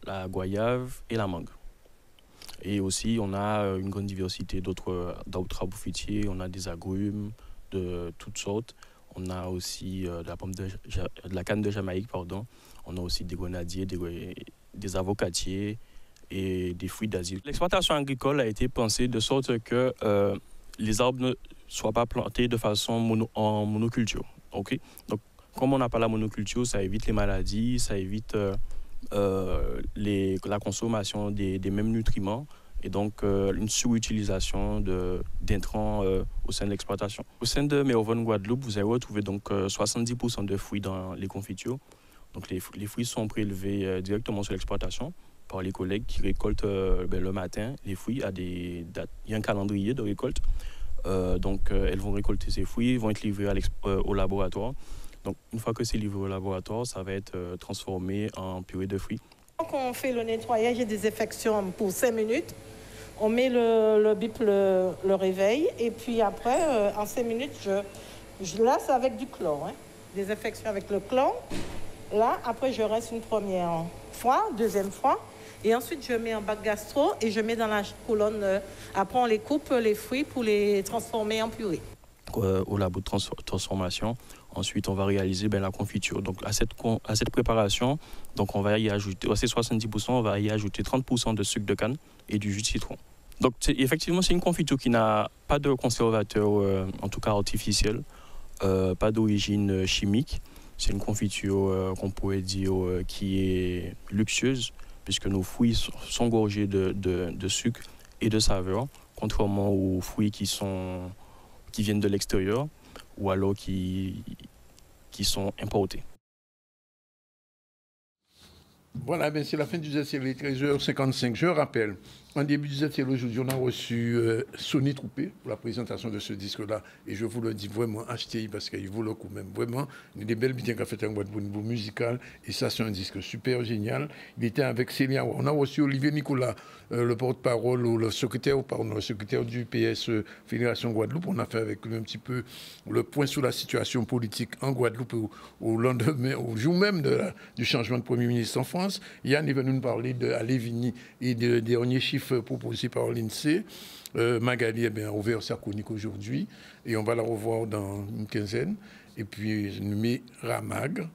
la goyave et la mangue. Et aussi, on a une grande diversité d'autres arbres fruitiers, on a des agrumes de toutes sortes. On a aussi de la canne de Jamaïque, pardon. On a aussi des grenadiers, des avocatiers et des fruits d'Asie. L'exploitation agricole a été pensée de sorte que les arbres ne soient pas plantés de façon en monoculture. Okay? Donc, comme on n'a pas la monoculture, ça évite les maladies, ça évite la consommation des mêmes nutriments. Et donc une surutilisation d'intrants au sein de l'exploitation. Au sein de Mérévonne Guadeloupe, vous allez retrouver donc 70% de fruits dans les confitures. Donc les fruits sont prélevés directement sur l'exploitation par les collègues qui récoltent le matin les fruits à des dates. Il y a un calendrier de récolte. Donc elles vont récolter ces fruits, ils vont être livrés au laboratoire. Donc une fois que c'est livré au laboratoire, ça va être transformé en purée de fruits. Donc on fait le nettoyage et désinfection pour 5 minutes. On met le bip, le réveil, et puis après, en 5 minutes, je lasse avec du chlore. Hein. Désinfection avec le chlore. Là, après, je rince une première fois, deuxième fois, et ensuite, je mets en bac gastro et je mets dans la colonne. Après, on les coupe, les fruits, pour les transformer en purée. Au labo de transformation, ensuite, on va réaliser la confiture. Donc, à cette préparation, donc on va y ajouter, à ces 70%, on va y ajouter 30% de sucre de canne et du jus de citron. Donc, effectivement, c'est une confiture qui n'a pas de conservateur, en tout cas artificiel, pas d'origine chimique. C'est une confiture qu'on pourrait dire qui est luxueuse, puisque nos fruits sont gorgés de sucre et de saveur, contrairement aux fruits qui viennent de l'extérieur ou alors qui sont importés. Voilà, c'est la fin du ZCL, 13h55. Je rappelle, en début du ZCL aujourd'hui, on a reçu Sonny Troupé pour la présentation de ce disque-là. Et je vous le dis vraiment, achetez-y parce qu'il vaut le coup même. Vraiment, il y a des belles bidins qu'a fait un boîte au niveau musical. Et ça, c'est un disque super génial. Il était avec Célia. On a reçu Olivier Nicolas, le porte-parole ou le secrétaire du PS Fédération Guadeloupe. On a fait avec lui un petit peu le point sur la situation politique en Guadeloupe au lendemain, au jour même du changement de Premier ministre en France. Yann est venu nous parler de Alévigny et des derniers chiffres proposés par l'INSEE. Magali a ouvert sa chronique aujourd'hui et on va la revoir dans une quinzaine. Et puis, nommé Ramag.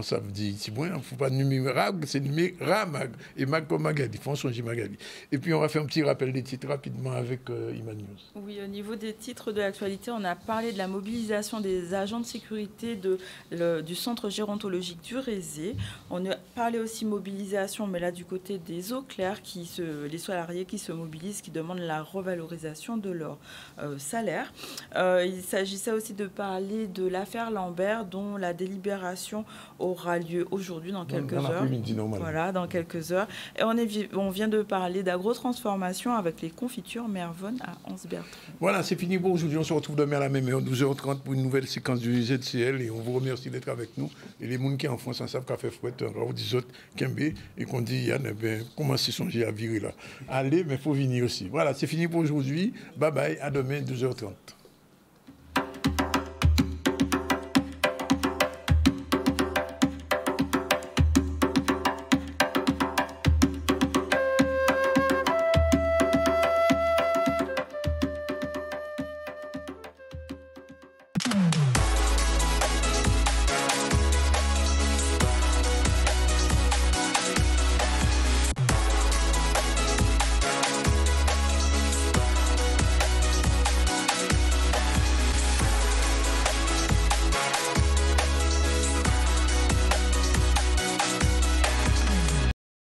Ça veut dire, il ne faut pas nommer Rag, c'est nommer Ramag. Et Mag comme Magali, François J. Magali. Et puis, on va faire un petit rappel des titres rapidement avec Ima News. Oui, au niveau des titres de l'actualité, on a parlé de la mobilisation des agents de sécurité du centre gérontologique du Rézé. On a parlé aussi mobilisation, mais là, du côté des eaux claires, les salariés qui se mobilisent, qui demandent la revalorisation de leur salaire. Il s'agissait aussi de parler de l'affaire Lambert, dont la délibération aura lieu aujourd'hui dans quelques heures. Voilà, dans quelques heures. Et on vient de parler d'agrotransformation avec les confitures Mérévonne à Anse Bertrand. Voilà, c'est fini pour aujourd'hui. On se retrouve demain à la même heure, 12h30 pour une nouvelle séquence du ZCL. Et on vous remercie d'être avec nous. Et les gens qui en France, en savent qu'à faire fouette, on dit autres Kembe et qu'on dit Yann, commencez à songer à virer là. Allez, mais il faut venir aussi. Voilà, c'est fini pour aujourd'hui. Bye bye, à demain, 12h30.